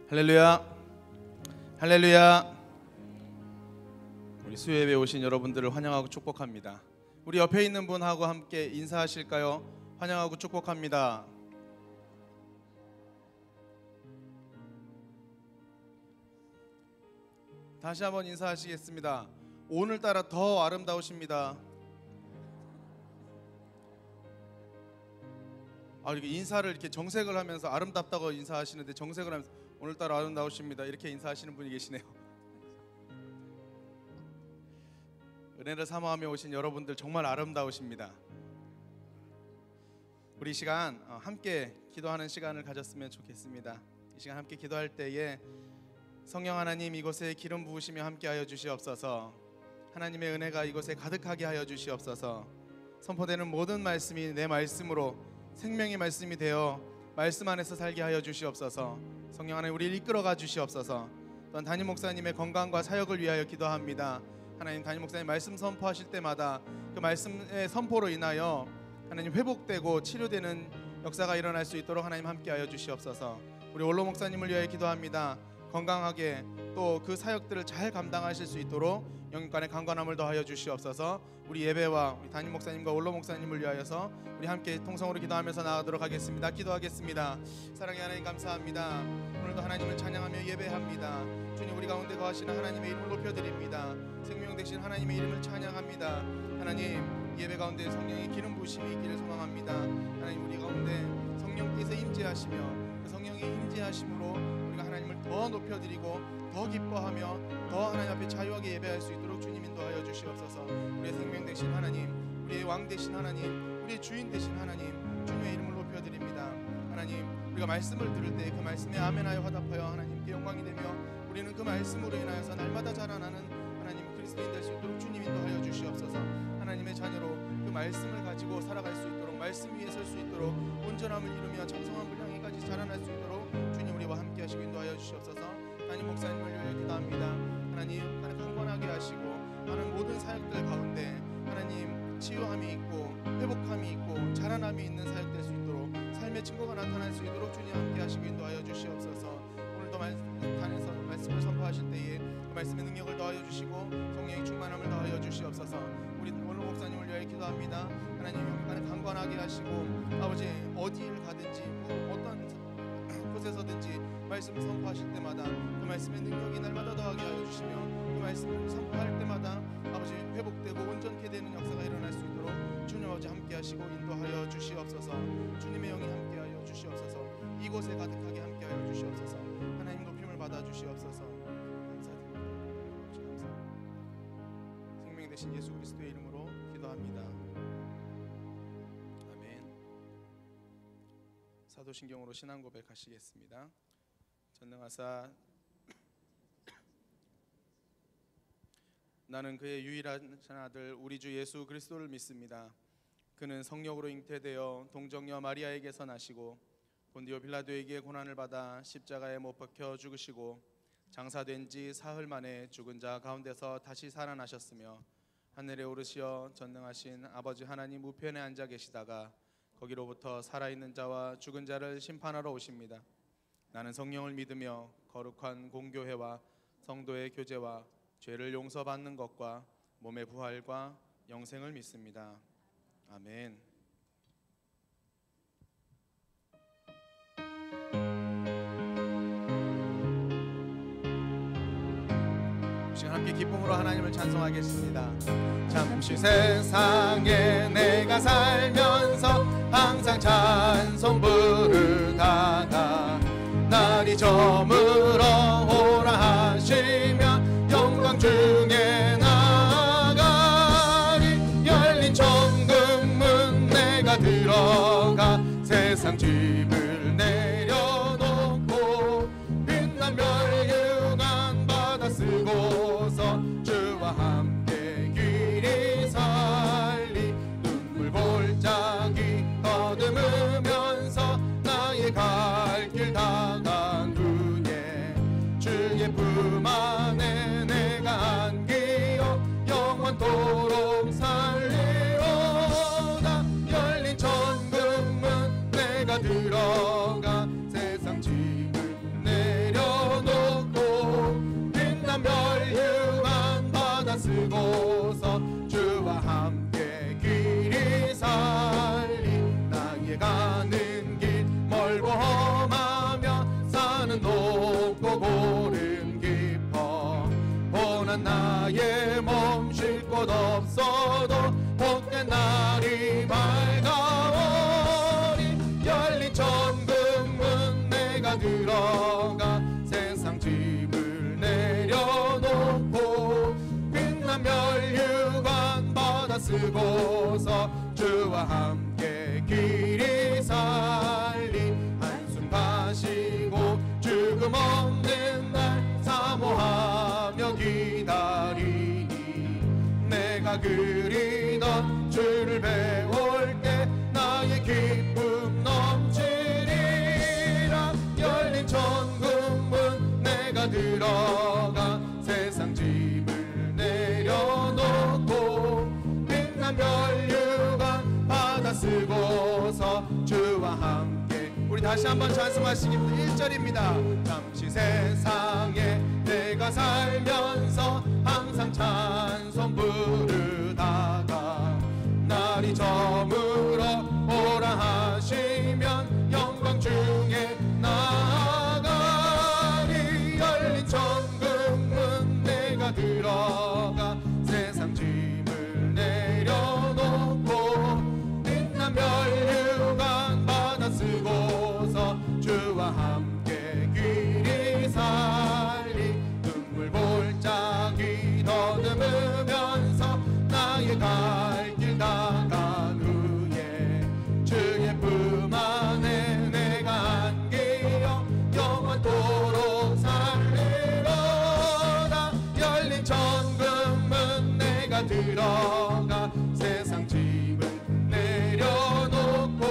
할렐루야, 할렐루야. 우리 수요예배 오신 여러분들을 환영하고 축복합니다. 우리 옆에 있는 분하고 함께 인사하실까요? 환영하고 축복합니다. 다시 한번 인사하시겠습니다. 오늘따라 더 아름다우십니다. 이렇게 인사를 이렇게 정색을 하면서 아름답다고 인사하시는데 정색을 하면서 오늘따라 아름다우십니다 이렇게 인사하시는 분이 계시네요. 은혜를 사모하며 오신 여러분들 정말 아름다우십니다. 우리 시간 함께 기도하는 시간을 가졌으면 좋겠습니다. 이 시간 함께 기도할 때에 성령 하나님 이곳에 기름 부으시며 함께하여 주시옵소서. 하나님의 은혜가 이곳에 가득하게 하여 주시옵소서. 선포되는 모든 말씀이 내 말씀으로 생명의 말씀이 되어 말씀 안에서 살게 하여 주시옵소서. 성령 하나님 우리를 이끌어가 주시옵소서. 또한 담임 목사님의 건강과 사역을 위하여 기도합니다. 하나님 담임 목사님 말씀 선포하실 때마다 그 말씀의 선포로 인하여 하나님 회복되고 치료되는 역사가 일어날 수 있도록 하나님 함께하여 주시옵소서. 우리 원로 목사님을 위하여 기도합니다. 건강하게 또 그 사역들을 잘 감당하실 수 있도록 영육간의 강건함을 더하여 주시옵소서. 우리 예배와 우리 담임 목사님과 원로 목사님을 위하여서 우리 함께 통성으로 기도하면서 나아가도록 하겠습니다. 기도하겠습니다. 사랑의 하나님 감사합니다. 오늘도 하나님을 찬양하며 예배합니다. 주님 우리 가운데 거하시는 하나님의 이름을 높여드립니다. 생명 되신 하나님의 이름을 찬양합니다. 하나님 예배 가운데 성령의 기름 부으심이 있기를 소망합니다. 하나님 우리 가운데 성령께서 임재하시며 그 성령의 임재하심으로 우리가 하나님을 더 높여드리고 더 기뻐하며 더 하나님 앞에 자유하게 예배할 수 있도록 주님 인도하여 주시옵소서. 우리의 생명 되신 하나님, 우리의 왕 되신 하나님, 우리의 주인 되신 하나님, 주님의 이름을 높여드립니다. 하나님 우리가 말씀을 들을 때 그 말씀에 아멘하여 화답하여 하나님께 영광이 되며 우리는 그 말씀으로 인하여서 날마다 자라나는 하나님 그리스도인 될 수 있도록 주님 인도하여 주시옵소서. 하나님의 자녀로 그 말씀을 가지고 살아갈 수 있도록 말씀 위에 설 수 있도록 온전함을 이루며 장성한 분량에까지 자라날 수 있도록 주님 우리와 함께 하시고 인도하여 주시옵소서. 담임 목사님을 위하여 기도합니다. 하나님 강건하게 하시고 하는 모든 사역들 가운데 하나님 치유함이 있고 회복함이 있고 자라남이 있는 사역 될 수 있도록 삶의 증거가 나타날 수 있도록 주님 함께 하시고 인도하여 주시옵소서. 오늘도 단에서 말씀을 선포하실 때에 그 말씀의 능력을 더하여 주시고 성령의 충만함을 더하여 주시옵소서. 우리 원로 목사님을 위하여 기도합니다. 하나님 영간에 강건하게 하시고 아버지 어디를 가든지 어떤 곳에서든지 말씀을 선포하실 때마다 그 말씀의 능력이 날마다 더하게 하여 주시며 그 말씀을 선포할 때마다 아버지 회복되고 온전케 되는 역사가 일어날 수 있도록 주님 아버지 함께 하시고 인도하여 주시옵소서. 주님의 영이 함께 하여 주시옵소서. 이곳에 가득하게 함께 하여 주시옵소서. 하나님 높임을 받아 주시옵소서. 감사드립니다. 생명 되신 예수 그리스도의 이름으로 기도합니다. 아멘. 사도신경으로 신앙 고백하시겠습니다. 전능하사 나는 그의 유일한 아들 우리 주 예수 그리스도를 믿습니다. 그는 성령으로 잉태되어 동정녀 마리아에게서 나시고 본디오 빌라도에게 고난을 받아 십자가에 못 박혀 죽으시고 장사된 지 사흘 만에 죽은 자 가운데서 다시 살아나셨으며 하늘에 오르시어 전능하신 아버지 하나님 우편에 앉아 계시다가 거기로부터 살아있는 자와 죽은 자를 심판하러 오십니다. 나는 성령을 믿으며 거룩한 공교회와 성도의 교제와 죄를 용서받는 것과 몸의 부활과 영생을 믿습니다. 아멘. 시간 함께 기쁨으로 하나님을 찬송하겠습니다. 잠시 세상에 내가 살면서 항상 찬송 부르다가 날이 저물어 오라 하시면 영광 중에 나가리. 열린 천국문 내가 들어가 세상 짐을 내려놓고 빛난 멸류관 받아 쓰고서 주와 함께 길이 살리. 눈물 골짜기 더듬으면서 나의 갈 길 다간 후에 주의 품 안에 내가 안기어 영원토록 살리로다. 열린 천국문 내가 들어 주와 함께 길이 살리 한숨 가시고 죽음 없는 날 사모하며 기다리니 내가 그리던 주를 배울 때 나의 기쁨 넘치리라. 열린 천국문 내가 들어가 세상 짐을 내려놓고 빛난 면류관 받아 쓰고서 주와 함께. 우리 다시 한번 찬송하시겠습니다. 1절입니다. 잠시 세상에 내가 살면서 항상 찬송 부르다가 날이 저물어 오라 하시면 영광 중에 나아가리. 열린 천국문 내가 들어가 세상 짐을 내려놓고 빛난 면류관 받아 쓰고서 주와 함께 길이 살리 눈물 볼짝이 더듬으면서 나의 갈 길 다간 후에 주의 품 안에 내가 안기어 영원토록 살리로다. 열린 천국문 내가 들어가 세상 짐을 내려놓고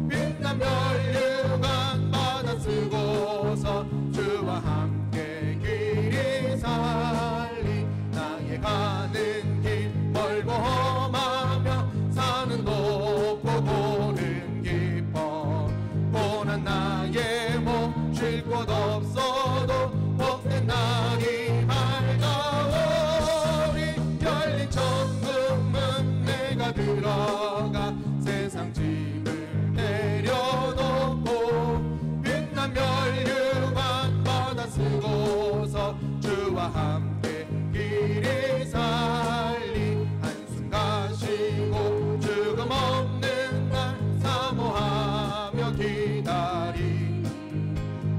빛난 면류관 받아 쓰고서 주와 함께 길이 살리 나의 가는 길 멀고 험하며 산은 높고 고른 깊어 고난 나의 몸 쉴 곳 없어도 복된 날이 밝아오리. 열린 천국문 내가 들어가 세상 짐을 내려놓고 빛난 면류관 받아 쓰고서 주와 함께 길이 살리 한숨 가시고 죽음 없는 날 사모하며 기다리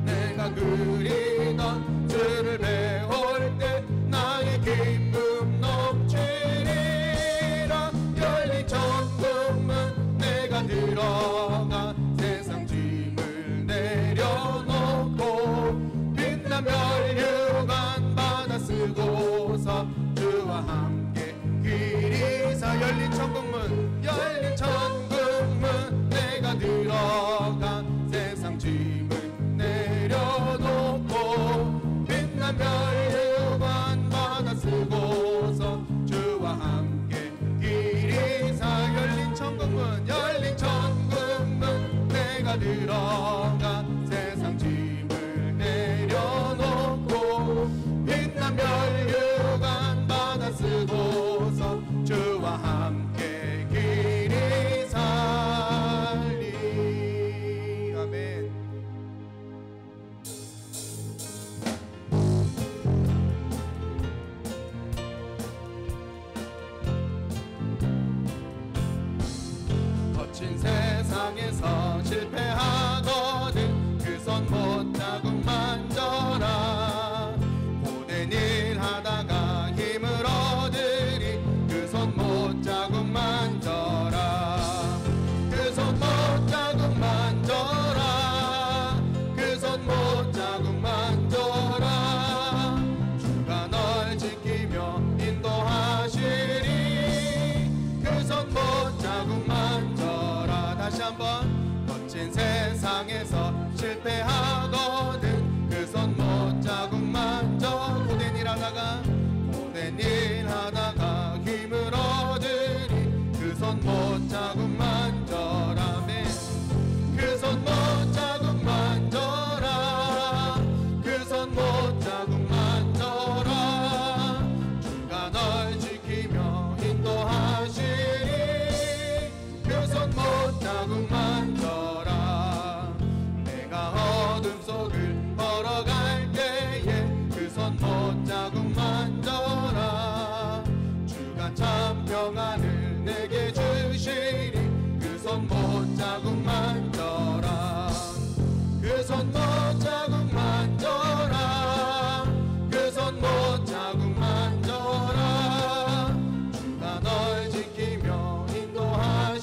내가 그리던 주를 배울 때 나의 기쁨 넘치리라. 열린 천국문 내가 들어가 세상 짐을 내려놓고 빛난 면류관 받아 쓰고서 주와 함께 길이 사. 열린 천국문 열린 천국문 내가 들어가 세상 짐을 내려놓고 빛난 면류관 받아 쓰고서 주와 함께 길이 사. 열린 천국문 내가 들어가 세상 짐을 내려놓고 빛난 면류관 받아 쓰고서 주와 함께 길이 살리. 아멘. 거친 세상에서 실패하거든 그 손 못 자국 만져라. 고된 일 하다가 힘을 얻으리 그 손 못 자국 만져라. 그 손 못 자국 만져라. 그 손 못 자국 만져라. 주가 널 지키며 인도하시리. 그 손 못 자국 만져라. 다시 한번. 거친 세상에서 실패하거든 그 손 못 자국 만져. 고된 일 하다가 힘을 얻으리 그 손 못 자국 만져라. 그 손 못 자국 만져라. 그 손 못 자국 만져라. 주가 널 지키며 인도하시리. 그 손 못 자국 만져라. 내가 어둠 속을 걸어갈 때에 그 손 못 자국 만져라. 주가 참 평안을 내게 주시리. 그 손 못 자국 만져라. 그 손 못 자국 만져라. 그 손 못 자국 만져라. 주가 널 지키며 인도하시리.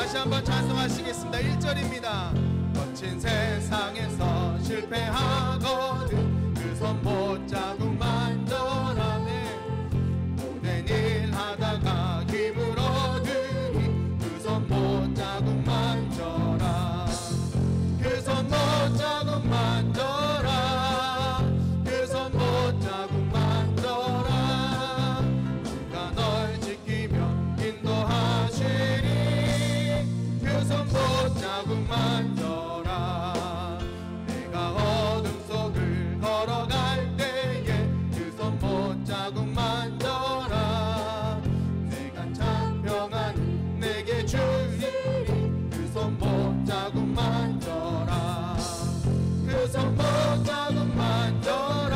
다시 한번 찬송하시겠습니다. 1절입니다. 거친 세상에서 실패하거든 그 손 못자국 만져라네. 모든 일 하다가 힘을 얻으니 그 손 못자국 만져라. 그 손 못자국 만져라. 그 손 못자국 만져라. 주가 널 지키며 인도하시리. 그 손 못자국 만져라. 내가 어둠 속을 걸어갈 때에 그 손 못자국 만져라. 내가 참 평안을 내게 주리니 그 손 못자국 만져라. 그 손 못자국 만져라.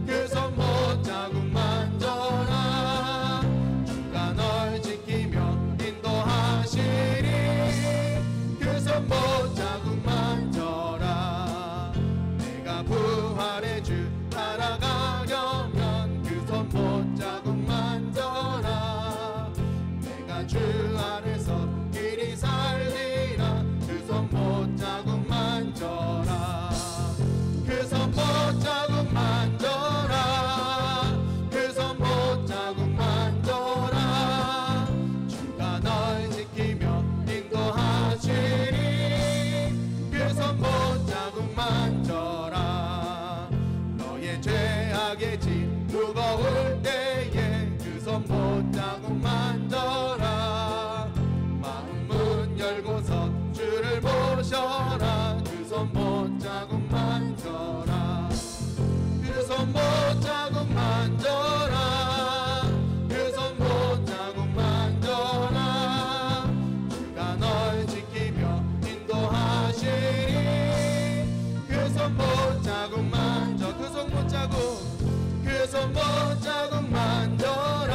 그 손 못자국 만져라. 주가 널 지키며 인도하시리. 그 손 못자국 만져라. 내가 부활의 주 따라가려면 그 손 못자국 만져라. 내가 주 안에서 길이 살리라. 그 손 못자국 만져라. 그 손 못자국 만져라. 그 손 못자국 만져라. 주가 널 지키며 인도하시리. 그 손 못자국 만져라. 너의 죄악의 짐 무거울 때에 그 손 못자국 만져라. 마음 문 열고서 주를 모셔라. 그 손 못자국 만져라. 그 손 못자국 만져라. 그 손 못자국 만져라. 주가 널 지키며 인도하시리. 그 손 못자국 만져. 그 손 못자국. 그 손 못자국 만져라.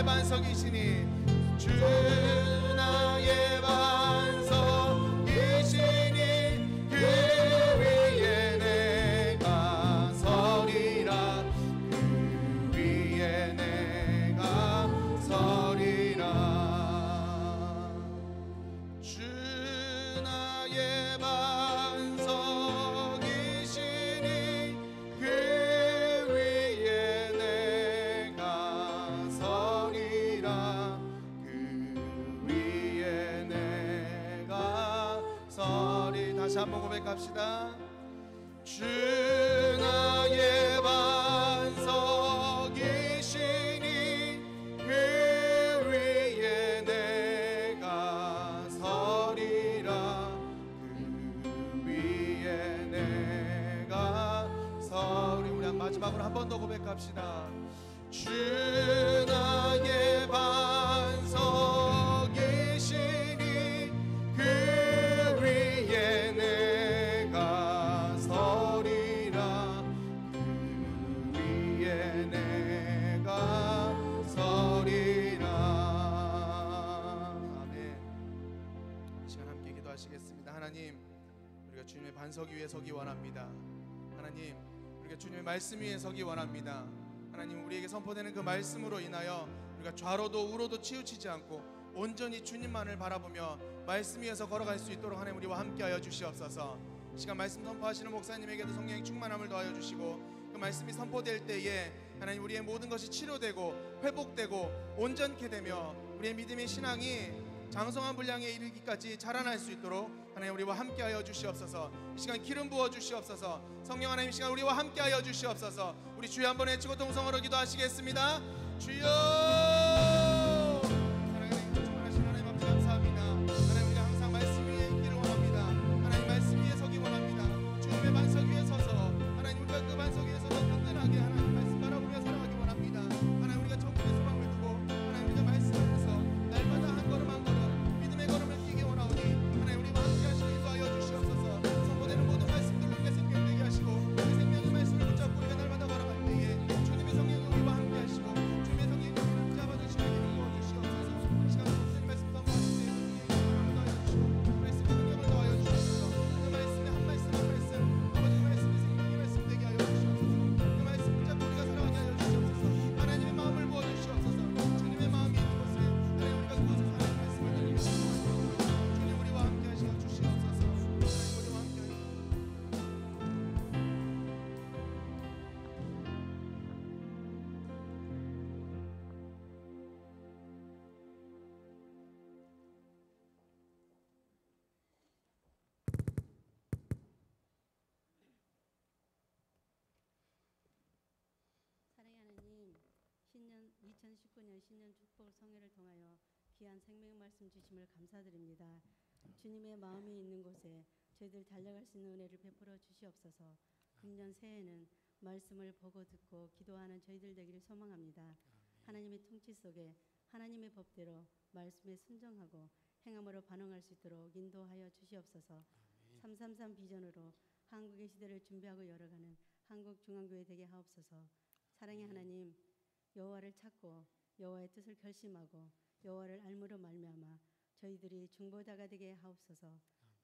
반석이시니 주 나의 반석이시니 그 위에 내가 서리라 그 위에 내가 서리라 주 나의 반석이시니 그 위에 내가 서리라 그 위에 내가 서리 다시 한번 고백합시다. 주 나의 반석이시니 그 위에 내가 서리라 그 위에 내가 서리 우리 마지막으로 한 번 더 고백합시다. 주 나의 반석이시니 그 위에 내가 서리라 그 위에 내가 서리라. 아멘. 이 시간 함께 기도하시겠습니다. 하나님, 우리가 주님의 반석 위에 서기 원합니다. 하나님, 우리가 주님의 말씀 위에 서기 원합니다. 하나님, 우리에게 선포되는 그 말씀으로 인하여 우리가 좌로도 우로도 치우치지 않고 온전히 주님만을 바라보며 말씀 위에서 걸어갈 수 있도록 하나님 우리와 함께하여 주시옵소서. 시간 말씀 선포하시는 목사님에게도 성령의 충만함을 더하여 주시고 그 말씀이 선포될 때에 하나님 우리의 모든 것이 치료되고 회복되고 온전케 되며 우리의 믿음의 신앙이 장성한 분량에 이르기까지 자라날 수 있도록 하나님 우리와 함께하여 주시옵소서. 이 시간 기름 부어 주시옵소서. 성령 하나님, 이 시간 우리와 함께하여 주시옵소서. 우리 주여 한번 외치고 동성으로 기도하시겠습니다. 주여! 사랑하는 충만하신 하나님 아버지 감사합니다. 하나님, 우리가 항상 말씀 위에 있기를 원합니다. 하나님 말씀 위에 서기 원합니다. 주님의 반석 위에 서서 하나님 우리가 그 반석 위에 서서 든든하게 하나님 말씀 바라보며 살아가기 원합니다. 하나님 우리가 천국의 소망을 두고 하나님 우리가 말씀하면서 날마다 한 걸음 한 걸음 믿음의 걸음을 뛰기 원하오니 하나님 우리와 함께 하시고 인도하여 주시옵소서. 선포되는 모든 말씀들로 우리가 생명되게 하시고 그 생명의 말씀을 붙잡고 우리가 날마다 걸어갈 때에 주님의 성령이 우리와 함께 하시고 주님의 성령이 우리를 붙잡아 주시고 기름 부어 주시옵소서. 이 시간 목사님 말씀 선포하실 때에 성령의 더하여 주시고 말씀의 능력을 더하여 주시옵소서. 그 말씀의 한 말씀 한 말씀 아버지 말씀이 생명의 말씀 되게 하여 주시옵소서. 그 말씀 붙잡고 우리가 살아가게 하여 주시옵소서. 하나님의 마음을 부어 주시옵소서. 주님의 마음이 있는 곳에 하나님 우리가 그곳에서 하나님의 말씀을 들리게 하시옵소서. 주님 우리와 함께 하시고 주시옵소서. 하나님 우리와 함께 하시고 사랑의 하나님, 2019년 신년 축복 성회를 통하여 귀한 생명의 말씀 주심을 감사드립니다. 주님의 마음이 있는 곳에 저희들 달려갈 수 있는 은혜를 베풀어 주시옵소서. 금년 새해에는 말씀을 보고 듣고 기도하는 저희들 되기를 소망합니다. 하나님의 통치 속에 하나님의 법대로 말씀에 순종하고 행함으로 반응할 수 있도록 인도하여 주시옵소서. 333 비전으로 한국의 시대를 준비하고 열어가는 한국중앙교회 되게 하옵소서. 사랑의 하나님, 여호와를 찾고 여호와의 뜻을 결심하고 여호와를 알므로 말미암아 저희들이 중보자가 되게 하옵소서.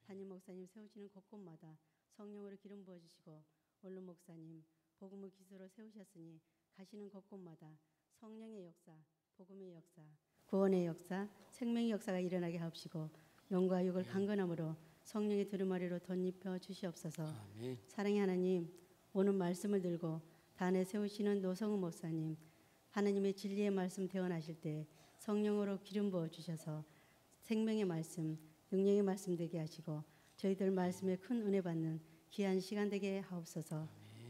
담임 목사님 세우시는 곳곳마다 성령으로 기름 부어주시고 원로 목사님 복음의 기수로 세우셨으니 가시는 곳곳마다 성령의 역사, 복음의 역사, 구원의 역사, 생명의 역사가 일어나게 하옵시고 영과 육을 강건함으로 성령의 두루마리로 덧입혀 주시옵소서. 아멘. 사랑의 하나님, 오늘 말씀을 들고 단에 세우시는 노성우 목사님, 하나님의 진리의 말씀 대언하실 때 성령으로 기름 부어 주셔서 생명의 말씀, 능력의 말씀 되게 하시고 저희들 말씀에 큰 은혜 받는 귀한 시간 되게 하옵소서.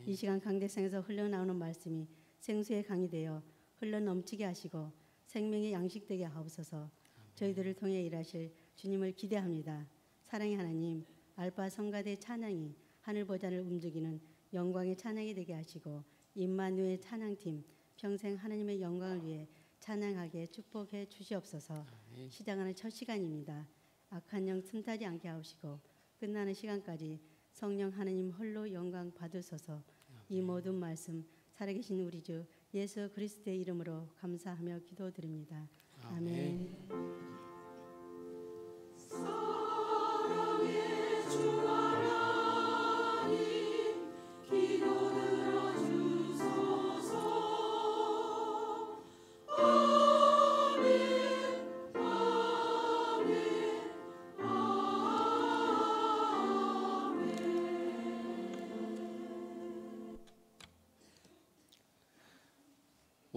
이 시간 강대상에서 흘러나오는 말씀이 생수의 강이 되어 흘러 넘치게 하시고 생명의 양식 되게 하옵소서. 저희들을 통해 일하실 주님을 기대합니다. 사랑의 하나님, 알파 성가대 찬양이 하늘 보좌를 움직이는 영광의 찬양이 되게 하시고 임마누엘 찬양팀 평생 하나님의 영광을 위해 찬양하게 축복해 주시옵소서. 시작하는 첫 시간입니다. 악한 영 틈타지 않게 하옵시고 끝나는 시간까지 성령 하나님 홀로 영광 받으소서. 이 모든 말씀 살아계신 우리 주 예수 그리스도의 이름으로 감사하며 기도드립니다. 아멘.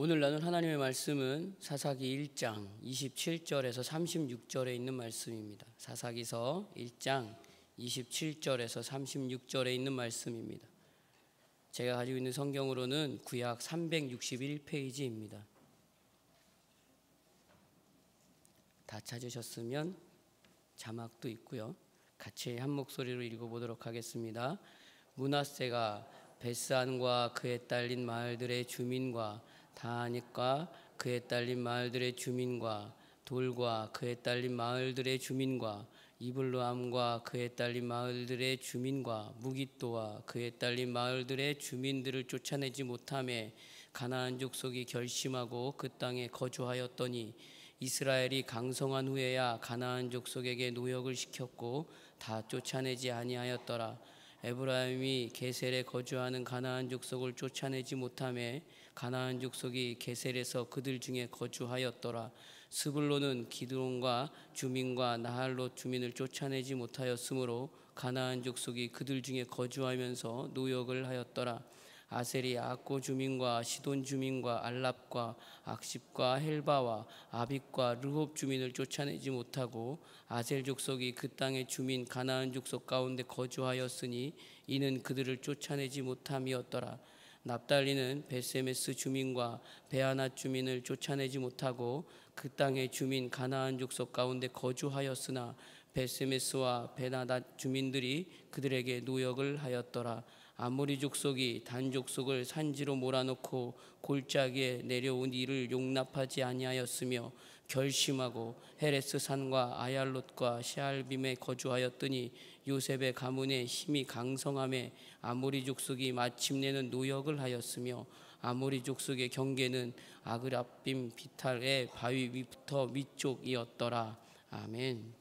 오늘 나눌 하나님의 말씀은 사사기 1장 27절에서 36절에 있는 말씀입니다. 사사기서 1장 27절에서 36절에 있는 말씀입니다. 제가 가지고 있는 성경으로는 구약 361페이지입니다. 다 찾으셨으면 자막도 있고요. 같이 한 목소리로 읽어보도록 하겠습니다. 므낫세가 베스안과 그에 딸린 마을들의 주민과 다하닉과 그에 딸린 마을들의 주민과 돌과 그에 딸린 마을들의 주민과 이블루암과 그에 딸린 마을들의 주민과 무깃도와 그에 딸린 마을들의 주민들을 쫓아내지 못하며 가나안 족속이 결심하고 그 땅에 거주하였더니 이스라엘이 강성한 후에야 가나안 족속에게 노역을 시켰고 다 쫓아내지 아니하였더라. 에브라임이 게셀에 거주하는 가나안 족속을 쫓아내지 못하며 가나안 족속이 게셀에서 그들 중에 거주하였더라. 스불론은 기드론과 주민과 나할롯 주민을 쫓아내지 못하였으므로 가나안 족속이 그들 중에 거주하면서 노역을 하였더라. 아셀이 악고 주민과 시돈 주민과 알랍과 악십과 헬바와 아빅과 르홉 주민을 쫓아내지 못하고 아셀 족속이 그 땅의 주민 가나안 족속 가운데 거주하였으니 이는 그들을 쫓아내지 못함이었더라. 납달리는 베세메스 주민과 베아낫 주민을 쫓아내지 못하고 그 땅의 주민 가나안 족속 가운데 거주하였으나 베세메스와 베나닷 주민들이 그들에게 노역을 하였더라. 아모리 족속이 단 족속을 산지로 몰아넣고 골짜기에 내려온 이를 용납하지 아니하였으며 결심하고 헤레스 산과 아얄롯과 샤알빔에 거주하였더니 요셉의 가문에 힘이 강성함에 아모리 족속이 마침내는 노역을 하였으며 아모리 족속의 경계는 아그랍빔 비탈의 바위 위부터 위쪽이었더라. 아멘.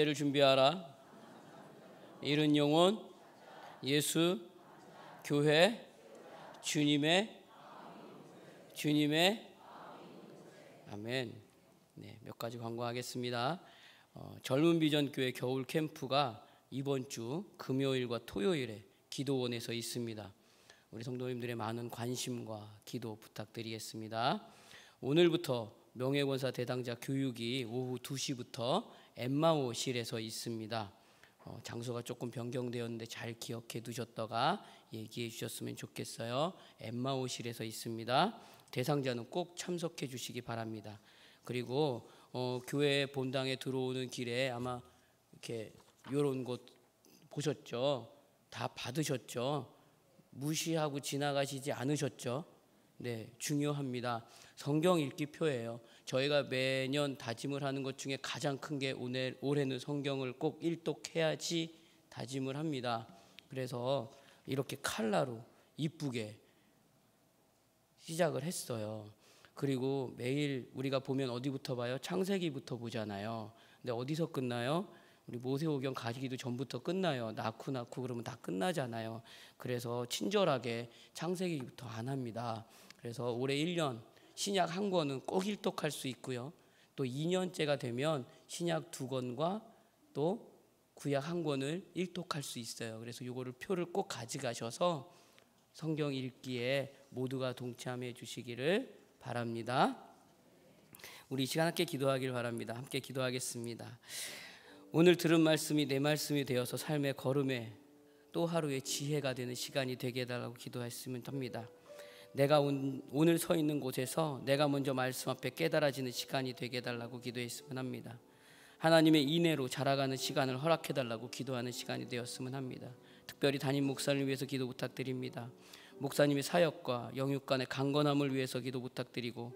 를 준비하라. 이른 영혼 예수 교회 주님의 아멘. 네, 몇 가지 광고하겠습니다. 젊은 비전 교회 겨울 캠프가 이번 주 금요일과 토요일에 기도원에서 있습니다. 우리 성도님들의 많은 관심과 기도 부탁드리겠습니다. 오늘부터 명예권사 대당자 교육이 오후 2시부터 엠마오실에서 있습니다. 장소가 조금 변경되었는데 잘 기억해 두셨다가 얘기해 주셨으면 좋겠어요. 엠마오실에서 있습니다. 대상자는 꼭 참석해 주시기 바랍니다. 그리고 교회 본당에 들어오는 길에 아마 이렇게 이런 곳 보셨죠? 다 받으셨죠? 무시하고 지나가시지 않으셨죠? 네, 중요합니다. 성경 읽기표예요. 저희가 매년 다짐을 하는 것 중에 가장 큰 게 올해는 성경을 꼭 일독해야지 다짐을 합니다. 그래서 이렇게 칼라로 이쁘게 시작을 했어요. 그리고 매일 우리가 보면 어디부터 봐요? 창세기부터 보잖아요. 근데 어디서 끝나요? 우리 모세오경 가기도 전부터 끝나요. 낳고 그러면 다 끝나잖아요. 그래서 친절하게 창세기부터 안 합니다. 그래서 올해 1년 신약 한 권은 꼭 일독할 수 있고요. 또 2년째가 되면 신약 2권과 또 구약 한 권을 일독할 수 있어요. 그래서 이거를 표를 꼭 가져가셔서 성경 읽기에 모두가 동참해 주시기를 바랍니다. 우리 이 시간 함께 기도하길 바랍니다. 함께 기도하겠습니다. 오늘 들은 말씀이 내 말씀이 되어서 삶의 걸음에 또 하루의 지혜가 되는 시간이 되게 해달라고 기도했으면 합니다. 내가 오늘 서 있는 곳에서 내가 먼저 말씀 앞에 깨달아지는 시간이 되게 해달라고 기도했으면 합니다. 하나님의 인애로 자라가는 시간을 허락해달라고 기도하는 시간이 되었으면 합니다. 특별히 담임 목사님을 위해서 기도 부탁드립니다. 목사님의 사역과 영육간의 강건함을 위해서 기도 부탁드리고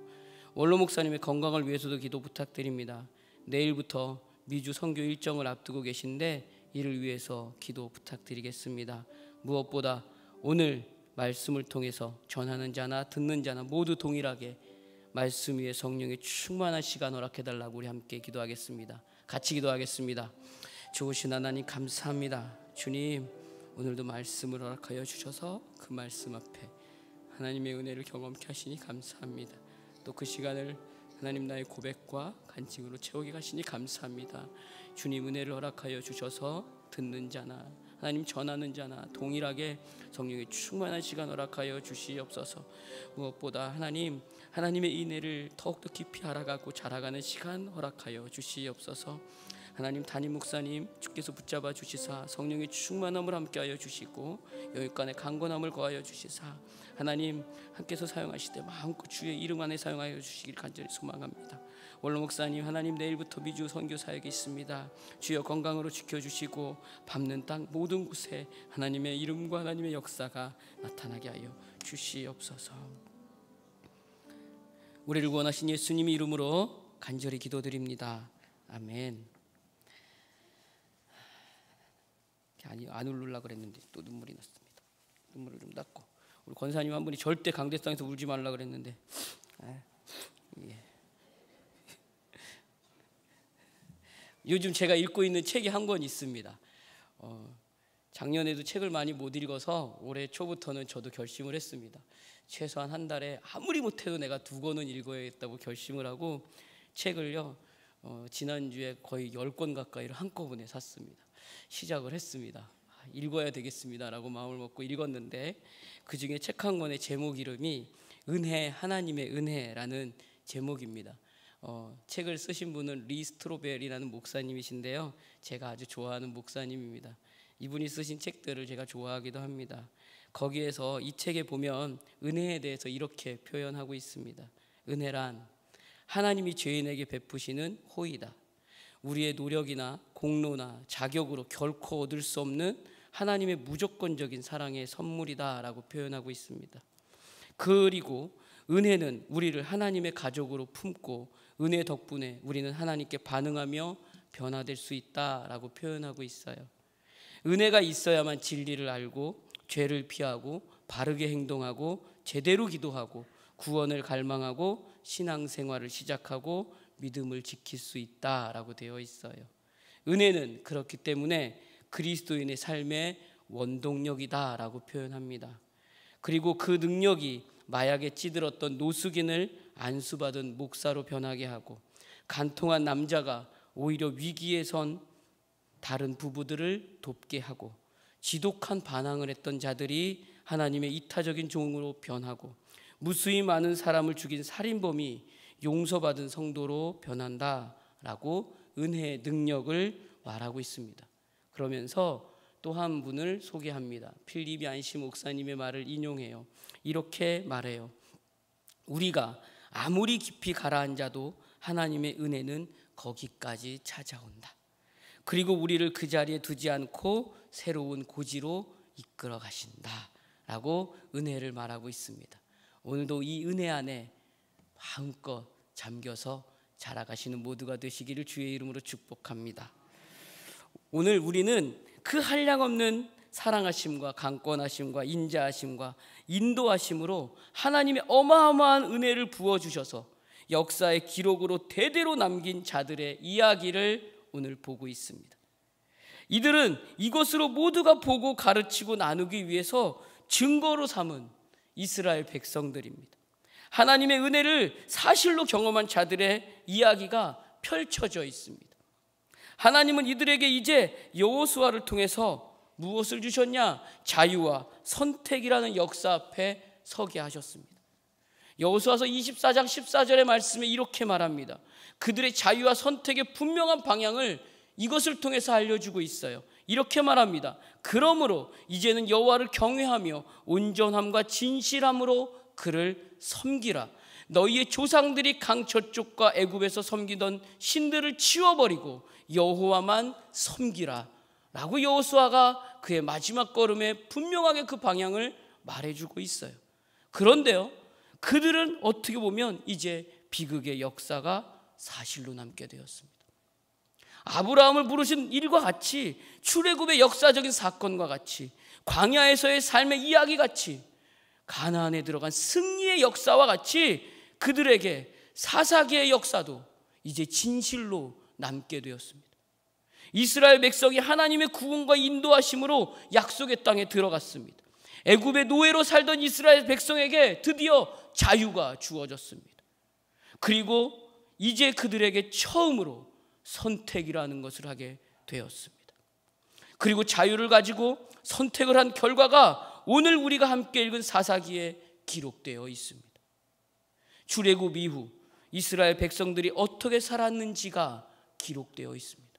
원로 목사님의 건강을 위해서도 기도 부탁드립니다. 내일부터 미주 선교 일정을 앞두고 계신데 이를 위해서 기도 부탁드리겠습니다. 무엇보다 오늘 말씀을 통해서 전하는 자나 듣는 자나 모두 동일하게 말씀 위에 성령의 충만한 시간 허락해달라고 우리 함께 기도하겠습니다. 같이 기도하겠습니다. 좋으신 하나님 감사합니다. 주님 오늘도 말씀을 허락하여 주셔서 그 말씀 앞에 하나님의 은혜를 경험케 하시니 감사합니다. 또 그 시간을 하나님 나의 고백과 간증으로 채우게 하시니 감사합니다. 주님 은혜를 허락하여 주셔서 듣는 자나 하나님 전하는 자나 동일하게 성령의 충만한 시간 허락하여 주시옵소서. 무엇보다 하나님의 인애를 더욱더 깊이 알아가고 자라가는 시간 허락하여 주시옵소서. 하나님 담임 목사님 주께서 붙잡아 주시사 성령의 충만함을 함께하여 주시고 영육간의 강건함을 거하여 주시사 하나님 함께서 사용하시되 마음껏 주의 이름 안에 사용하여 주시길 간절히 소망합니다. 원로 목사님 하나님 내일부터 미주 선교 사역이 있습니다. 주여 건강으로 지켜주시고 밟는 땅 모든 곳에 하나님의 이름과 하나님의 역사가 나타나게 하여 주시옵소서. 우리를 구원하신 예수님의 이름으로 간절히 기도드립니다. 아멘. 안 울르려고 그랬는데 또 눈물이 났습니다. 눈물을 좀 닦고 우리 권사님 한 분이 절대 강대상에서 울지 말라 그랬는데 예. 요즘 제가 읽고 있는 책이 한 권 있습니다. 작년에도 책을 많이 못 읽어서 올해 초부터는 저도 결심을 했습니다. 최소한 한 달에 아무리 못해도 내가 2권은 읽어야겠다고 결심을 하고 책을요 지난주에 거의 10권 가까이를 한꺼번에 샀습니다. 시작을 했습니다. 읽어야 되겠습니다라고 마음을 먹고 읽었는데 그중에 책 한 권의 제목 이름이 은혜 하나님의 은혜라는 제목입니다. 책을 쓰신 분은 리 스트로벨이라는 목사님이신데요. 제가 아주 좋아하는 목사님입니다. 이분이 쓰신 책들을 제가 좋아하기도 합니다. 거기에서 이 책에 보면 은혜에 대해서 이렇게 표현하고 있습니다. 은혜란 하나님이 죄인에게 베푸시는 호의다. 우리의 노력이나 공로나 자격으로 결코 얻을 수 없는 하나님의 무조건적인 사랑의 선물이다 라고 표현하고 있습니다. 그리고 은혜는 우리를 하나님의 가족으로 품고 은혜 덕분에 우리는 하나님께 반응하며 변화될 수 있다라고 표현하고 있어요. 은혜가 있어야만 진리를 알고 죄를 피하고 바르게 행동하고 제대로 기도하고 구원을 갈망하고 신앙생활을 시작하고 믿음을 지킬 수 있다라고 되어 있어요. 은혜는 그렇기 때문에 그리스도인의 삶의 원동력이다라고 표현합니다. 그리고 그 능력이 마약에 찌들었던 노숙인을 안수받은 목사로 변하게 하고 간통한 남자가 오히려 위기에 선 다른 부부들을 돕게 하고 지독한 반항을 했던 자들이 하나님의 이타적인 종으로 변하고 무수히 많은 사람을 죽인 살인범이 용서받은 성도로 변한다라고 은혜의 능력을 말하고 있습니다. 그러면서 또 한 분을 소개합니다. 필립 얀시 목사님의 말을 인용해요. 이렇게 말해요. 우리가 아무리 깊이 가라앉아도 하나님의 은혜는 거기까지 찾아온다. 그리고 우리를 그 자리에 두지 않고 새로운 고지로 이끌어 가신다 라고 은혜를 말하고 있습니다. 오늘도 이 은혜 안에 마음껏 잠겨서 자라가시는 모두가 되시기를 주의 이름으로 축복합니다. 오늘 우리는 그 한량없는 사랑하심과 강권하심과 인자하심과 인도하심으로 하나님의 어마어마한 은혜를 부어주셔서 역사의 기록으로 대대로 남긴 자들의 이야기를 오늘 보고 있습니다. 이들은 이것으로 모두가 보고 가르치고 나누기 위해서 증거로 삼은 이스라엘 백성들입니다. 하나님의 은혜를 사실로 경험한 자들의 이야기가 펼쳐져 있습니다. 하나님은 이들에게 이제 여호수아를 통해서 무엇을 주셨냐? 자유와 선택이라는 역사 앞에 서게 하셨습니다. 여호수아서 24장 14절의 말씀에 이렇게 말합니다. 그들의 자유와 선택의 분명한 방향을 이것을 통해서 알려주고 있어요. 이렇게 말합니다. 그러므로 이제는 여호와를 경외하며 온전함과 진실함으로 그를 섬기라. 너희의 조상들이 강 저쪽과 애굽에서 섬기던 신들을 치워버리고 여호와만 섬기라 라고 여호수아가 그의 마지막 걸음에 분명하게 그 방향을 말해주고 있어요. 그런데요, 그들은 어떻게 보면 이제 비극의 역사가 사실로 남게 되었습니다. 아브라함을 부르신 일과 같이, 출애굽의 역사적인 사건과 같이, 광야에서의 삶의 이야기 같이, 가나안에 들어간 승리의 역사와 같이 그들에게 사사기의 역사도 이제 진실로 남게 되었습니다. 이스라엘 백성이 하나님의 구원과 인도하심으로 약속의 땅에 들어갔습니다. 애굽의 노예로 살던 이스라엘 백성에게 드디어 자유가 주어졌습니다. 그리고 이제 그들에게 처음으로 선택이라는 것을 하게 되었습니다. 그리고 자유를 가지고 선택을 한 결과가 오늘 우리가 함께 읽은 사사기에 기록되어 있습니다. 출애굽 이후 이스라엘 백성들이 어떻게 살았는지가 기록되어 있습니다.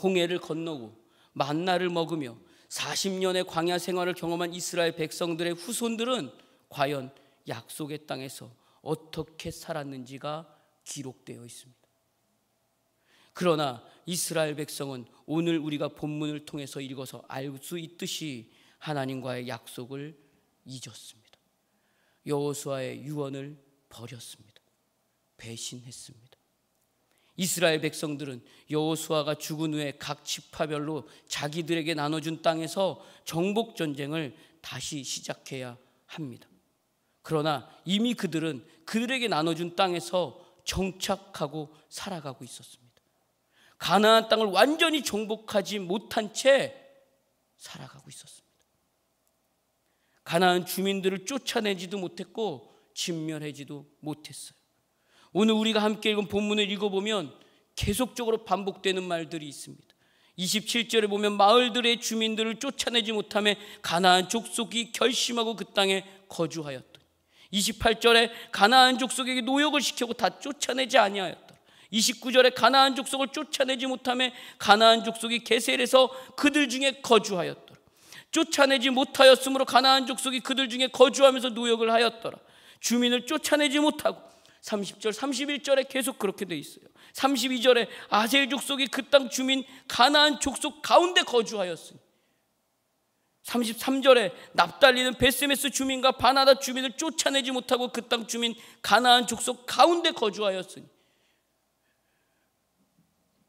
홍해를 건너고 만나를 먹으며 40년의 광야 생활을 경험한 이스라엘 백성들의 후손들은 과연 약속의 땅에서 어떻게 살았는지가 기록되어 있습니다. 그러나 이스라엘 백성은 오늘 우리가 본문을 통해서 읽어서 알 수 있듯이 하나님과의 약속을 잊었습니다. 여호수아의 유언을 버렸습니다. 배신했습니다. 이스라엘 백성들은 여호수아가 죽은 후에 각 지파별로 자기들에게 나눠준 땅에서 정복 전쟁을 다시 시작해야 합니다. 그러나 이미 그들은 그들에게 나눠준 땅에서 정착하고 살아가고 있었습니다. 가나안 땅을 완전히 정복하지 못한 채 살아가고 있었습니다. 가나안 주민들을 쫓아내지도 못했고 진멸하지도 못했어요. 오늘 우리가 함께 읽은 본문을 읽어보면 계속적으로 반복되는 말들이 있습니다. 27절에 보면 마을들의 주민들을 쫓아내지 못하며 가나안 족속이 결심하고 그 땅에 거주하였더니, 28절에 가나안 족속에게 노역을 시키고 다 쫓아내지 아니하였더라. 29절에 가나안 족속을 쫓아내지 못하며 가나안 족속이 게셀에서 그들 중에 거주하였더라. 쫓아내지 못하였으므로 가나안 족속이 그들 중에 거주하면서 노역을 하였더라. 주민을 쫓아내지 못하고 30절, 31절에 계속 그렇게 돼 있어요. 32절에 아셀 족속이 그 땅 주민 가나안 족속 가운데 거주하였으니, 33절에 납달리는 베세메스 주민과 바나다 주민을 쫓아내지 못하고 그 땅 주민 가나안 족속 가운데 거주하였으니.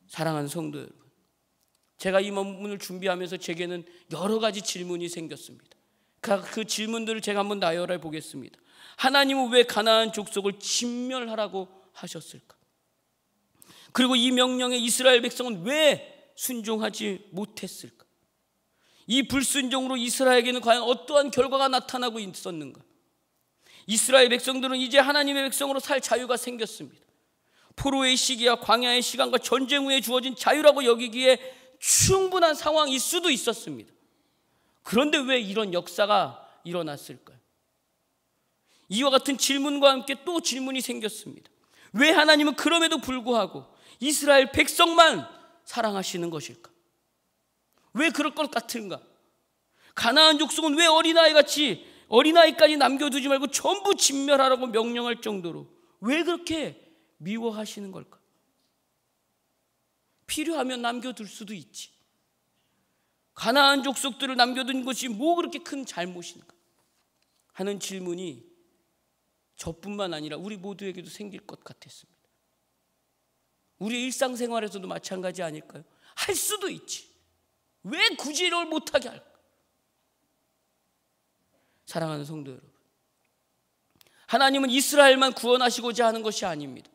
사랑하는 성도 여러분, 제가 이 본문을 준비하면서 제게는 여러 가지 질문이 생겼습니다. 그 질문들을 제가 한번 나열해 보겠습니다. 하나님은 왜 가나안 족속을 진멸하라고 하셨을까? 그리고 이 명령에 이스라엘 백성은 왜 순종하지 못했을까? 이 불순종으로 이스라엘에게는 과연 어떠한 결과가 나타나고 있었는가? 이스라엘 백성들은 이제 하나님의 백성으로 살 자유가 생겼습니다. 포로의 시기와 광야의 시간과 전쟁 후에 주어진 자유라고 여기기에 충분한 상황일 수도 있었습니다. 그런데 왜 이런 역사가 일어났을까요? 이와 같은 질문과 함께 또 질문이 생겼습니다. 왜 하나님은 그럼에도 불구하고 이스라엘 백성만 사랑하시는 것일까? 왜 그럴 것 같은가? 가나안 족속은 왜 어린아이까지 남겨두지 말고 전부 진멸하라고 명령할 정도로 왜 그렇게 미워하시는 걸까? 필요하면 남겨둘 수도 있지. 가나안 족속들을 남겨둔 것이 뭐 그렇게 큰 잘못인가 하는 질문이 저뿐만 아니라 우리 모두에게도 생길 것 같았습니다. 우리 일상생활에서도 마찬가지 아닐까요? 할 수도 있지. 왜 굳이 이걸 못하게 할까? 사랑하는 성도 여러분, 하나님은 이스라엘만 구원하시고자 하는 것이 아닙니다.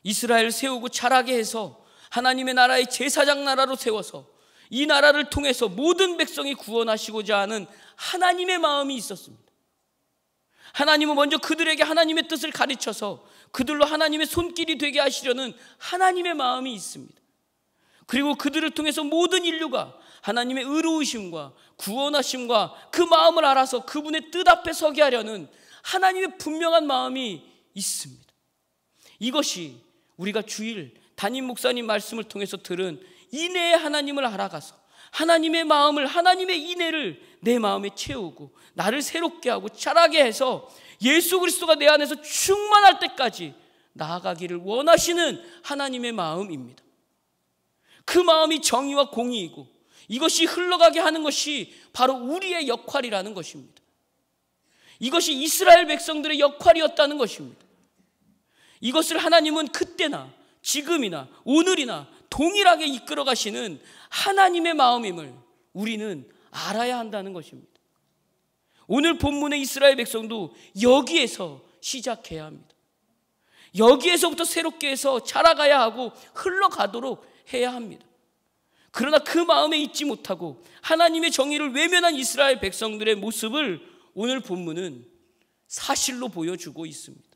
이스라엘을 세우고 자라게 해서 하나님의 나라의 제사장 나라로 세워서 이 나라를 통해서 모든 백성이 구원하시고자 하는 하나님의 마음이 있었습니다. 하나님은 먼저 그들에게 하나님의 뜻을 가르쳐서 그들로 하나님의 손길이 되게 하시려는 하나님의 마음이 있습니다. 그리고 그들을 통해서 모든 인류가 하나님의 의로우심과 구원하심과 그 마음을 알아서 그분의 뜻 앞에 서게 하려는 하나님의 분명한 마음이 있습니다. 이것이 우리가 주일 담임 목사님 말씀을 통해서 들은 인애의 하나님을 알아가서 하나님의 마음을, 하나님의 인애를 내 마음에 채우고 나를 새롭게 하고 자라게 해서 예수 그리스도가 내 안에서 충만할 때까지 나아가기를 원하시는 하나님의 마음입니다. 그 마음이 정의와 공의이고 이것이 흘러가게 하는 것이 바로 우리의 역할이라는 것입니다. 이것이 이스라엘 백성들의 역할이었다는 것입니다. 이것을 하나님은 그때나 지금이나 오늘이나 동일하게 이끌어 가시는 하나님의 마음임을 우리는 알아야 한다는 것입니다. 오늘 본문의 이스라엘 백성도 여기에서 시작해야 합니다. 여기에서부터 새롭게 해서 자라가야 하고 흘러가도록 해야 합니다. 그러나 그 마음에 있지 못하고 하나님의 정의를 외면한 이스라엘 백성들의 모습을 오늘 본문은 사실로 보여주고 있습니다.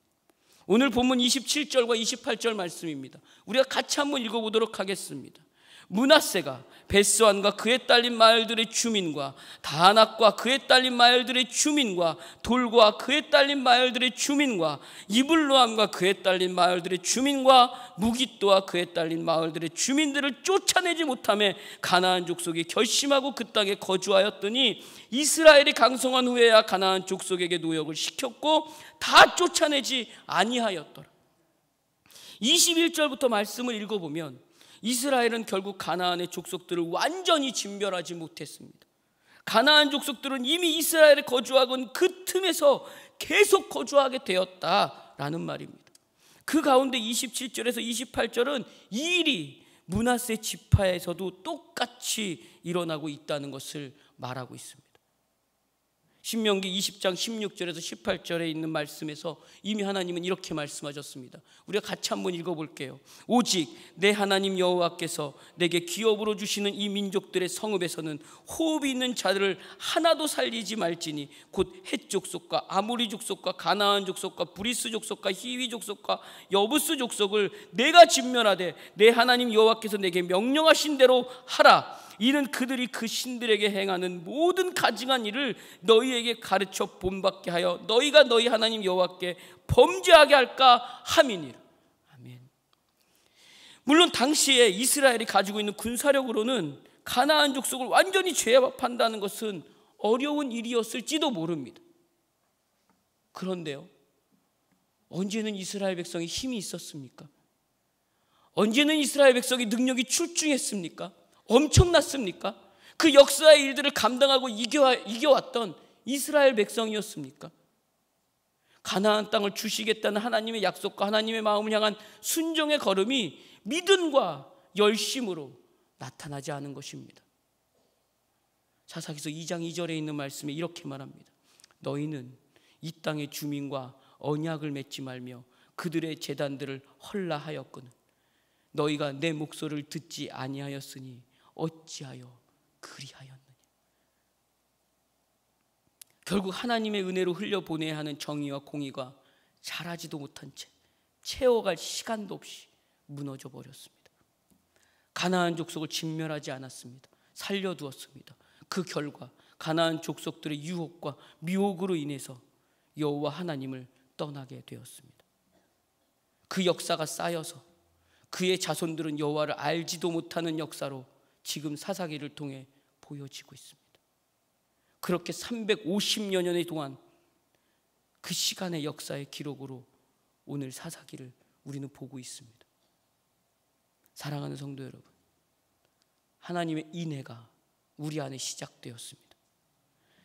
오늘 본문 27절과 28절 말씀입니다. 우리가 같이 한번 읽어보도록 하겠습니다. 므낫세가 베스안과 그에 딸린 마을들의 주민과 다낙과 그에 딸린 마을들의 주민과 돌과 그에 딸린 마을들의 주민과 이블로암과 그에 딸린 마을들의 주민과 무깃도와 그에 딸린 마을들의 주민들을 쫓아내지 못하며 가나안 족속이 결심하고 그 땅에 거주하였더니 이스라엘이 강성한 후에야 가나안 족속에게 노역을 시켰고 다 쫓아내지 아니하였더라. 21절부터 말씀을 읽어보면 이스라엘은 결국 가나안의 족속들을 완전히 진멸하지 못했습니다. 가나안 족속들은 이미 이스라엘에 거주하건 그 틈에서 계속 거주하게 되었다라는 말입니다. 그 가운데 27절에서 28절은 이 일이 므낫세 지파에서도 똑같이 일어나고 있다는 것을 말하고 있습니다. 신명기 20장 16절에서 18절에 있는 말씀에서 이미 하나님은 이렇게 말씀하셨습니다. 우리가 같이 한번 읽어볼게요. 오직 내 하나님 여호와께서 내게 기업으로 주시는 이 민족들의 성읍에서는 호흡이 있는 자들을 하나도 살리지 말지니 곧 헷 족속과 아모리 족속과 가나안 족속과 브리스 족속과 히위 족속과 여부스 족속을 내가 진멸하되 내 하나님 여호와께서 내게 명령하신 대로 하라. 이는 그들이 그 신들에게 행하는 모든 가증한 일을 너희에게 가르쳐 본받게 하여 너희가 너희 하나님 여호와께 범죄하게 할까 함이니라. 아멘. 물론 당시에 이스라엘이 가지고 있는 군사력으로는 가나안 족속을 완전히 제압한다는 것은 어려운 일이었을지도 모릅니다. 그런데요, 언제는 이스라엘 백성이 힘이 있었습니까? 언제는 이스라엘 백성이 능력이 출중했습니까? 엄청났습니까? 그 역사의 일들을 감당하고 이겨왔던 이스라엘 백성이었습니까? 가나안 땅을 주시겠다는 하나님의 약속과 하나님의 마음을 향한 순종의 걸음이 믿음과 열심으로 나타나지 않은 것입니다. 사사기서 2장 2절에 있는 말씀에 이렇게 말합니다. 너희는 이 땅의 주민과 언약을 맺지 말며 그들의 제단들을 헐라하였거늘 너희가 내 목소리를 듣지 아니하였으니 어찌하여 그리하였느냐. 결국 하나님의 은혜로 흘려보내야 하는 정의와 공의가 자라지도 못한 채 채워갈 시간도 없이 무너져 버렸습니다. 가나안 족속을 진멸하지 않았습니다. 살려두었습니다. 그 결과 가나안 족속들의 유혹과 미혹으로 인해서 여호와 하나님을 떠나게 되었습니다. 그 역사가 쌓여서 그의 자손들은 여호와를 알지도 못하는 역사로 지금 사사기를 통해 보여지고 있습니다. 그렇게 350여 년의 동안 그 시간의 역사의 기록으로 오늘 사사기를 우리는 보고 있습니다. 사랑하는 성도 여러분, 하나님의 인애가 우리 안에 시작되었습니다.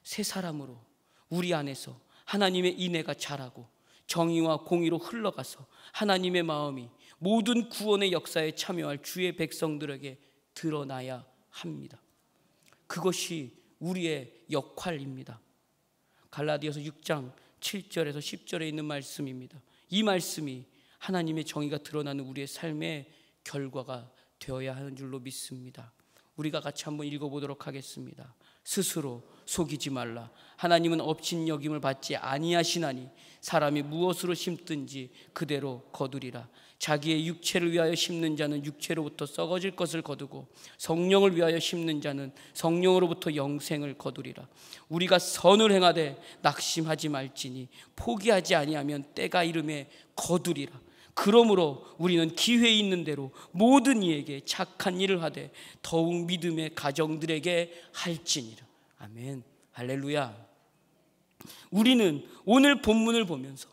새 사람으로 우리 안에서 하나님의 인애가 자라고 정의와 공의로 흘러가서 하나님의 마음이 모든 구원의 역사에 참여할 주의 백성들에게 드러나야 합니다. 그것이 우리의 역할입니다. 갈라디아서 6장 7절에서 10절에 있는 말씀입니다. 이 말씀이 하나님의 정의가 드러나는 우리의 삶의 결과가 되어야 하는 줄로 믿습니다. 우리가 같이 한번 읽어보도록 하겠습니다. 스스로 속이지 말라. 하나님은 업신여김을 받지 아니하시나니 사람이 무엇으로 심든지 그대로 거두리라. 자기의 육체를 위하여 심는 자는 육체로부터 썩어질 것을 거두고 성령을 위하여 심는 자는 성령으로부터 영생을 거두리라. 우리가 선을 행하되 낙심하지 말지니 포기하지 아니하면 때가 이름에 거두리라. 그러므로 우리는 기회 있는 대로 모든 이에게 착한 일을 하되 더욱 믿음의 가정들에게 할지니라. 아멘. 할렐루야. 우리는 오늘 본문을 보면서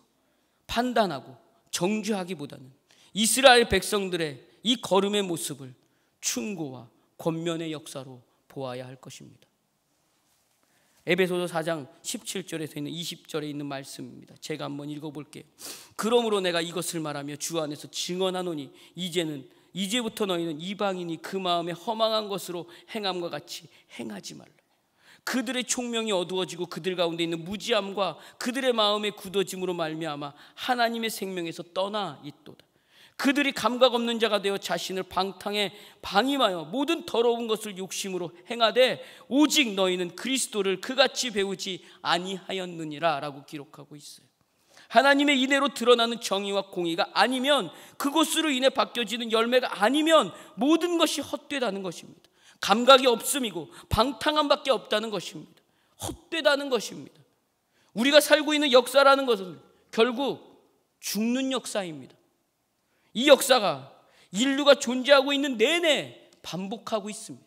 판단하고 정죄하기보다는 이스라엘 백성들의 이 걸음의 모습을 충고와 권면의 역사로 보아야 할 것입니다. 에베소서 4장 17절에서 있는 20절에 있는 말씀입니다. 제가 한번 읽어볼게요. 그러므로 내가 이것을 말하며 주 안에서 증언하노니 이제부터 너희는 이방인이 그 마음에 허망한 것으로 행함과 같이 행하지 말라. 그들의 총명이 어두워지고 그들 가운데 있는 무지함과 그들의 마음의 굳어짐으로 말미암아 하나님의 생명에서 떠나 있도다. 그들이 감각 없는 자가 되어 자신을 방탕에 방임하여 모든 더러운 것을 욕심으로 행하되 오직 너희는 그리스도를 그같이 배우지 아니하였느니라 라고 기록하고 있어요. 하나님의 인애로 드러나는 정의와 공의가 아니면, 그것으로 인해 바뀌어지는 열매가 아니면 모든 것이 헛되다는 것입니다. 감각이 없음이고 방탕함밖에 없다는 것입니다. 헛되다는 것입니다. 우리가 살고 있는 역사라는 것은 결국 죽는 역사입니다. 이 역사가 인류가 존재하고 있는 내내 반복하고 있습니다.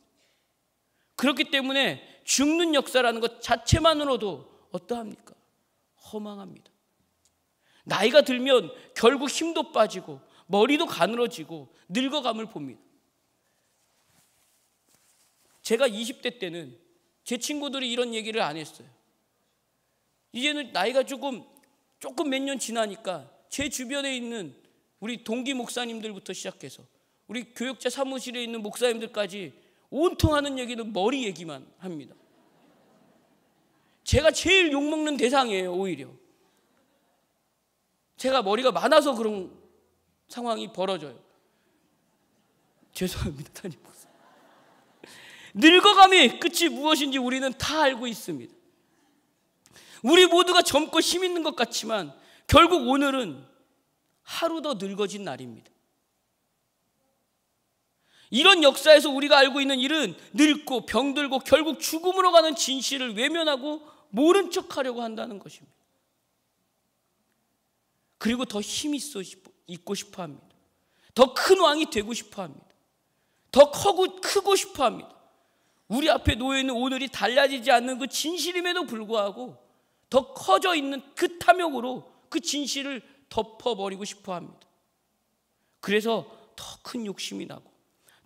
그렇기 때문에 죽는 역사라는 것 자체만으로도 어떠합니까? 허망합니다. 나이가 들면 결국 힘도 빠지고 머리도 가늘어지고 늙어감을 봅니다. 제가 20대 때는 제 친구들이 이런 얘기를 안 했어요. 이제는 나이가 조금 몇 년 지나니까 제 주변에 있는 우리 동기 목사님들부터 시작해서 우리 교역자 사무실에 있는 목사님들까지 온통 하는 얘기는 머리 얘기만 합니다. 제가 제일 욕먹는 대상이에요. 오히려 제가 머리가 많아서 그런 상황이 벌어져요. 죄송합니다, 담임 목사. 늙어감의 끝이 무엇인지 우리는 다 알고 있습니다. 우리 모두가 젊고 힘 있는 것 같지만 결국 오늘은 하루 더 늙어진 날입니다. 이런 역사에서 우리가 알고 있는 일은 늙고 병들고 결국 죽음으로 가는 진실을 외면하고 모른 척하려고 한다는 것입니다. 그리고 더 힘 있고 싶어 합니다. 더 큰 왕이 되고 싶어 합니다. 더 크고 싶어 합니다. 우리 앞에 놓여 있는 오늘이 달라지지 않는 그 진실임에도 불구하고 더 커져 있는 그 탐욕으로 그 진실을 덮어버리고 싶어 합니다. 그래서 더 큰 욕심이 나고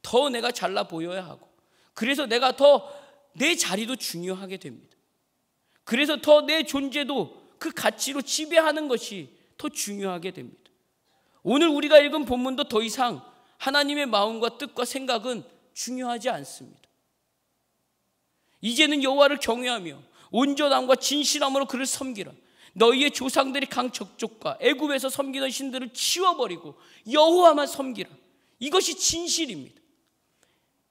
더 내가 잘나 보여야 하고, 그래서 내가 더 내 자리도 중요하게 됩니다. 그래서 더 내 존재도 그 가치로 지배하는 것이 더 중요하게 됩니다. 오늘 우리가 읽은 본문도 더 이상 하나님의 마음과 뜻과 생각은 중요하지 않습니다. 이제는 여호와를 경외하며 온전함과 진실함으로 그를 섬기라. 너희의 조상들이 강적족과 애굽에서 섬기던 신들을 치워버리고 여호와만 섬기라. 이것이 진실입니다.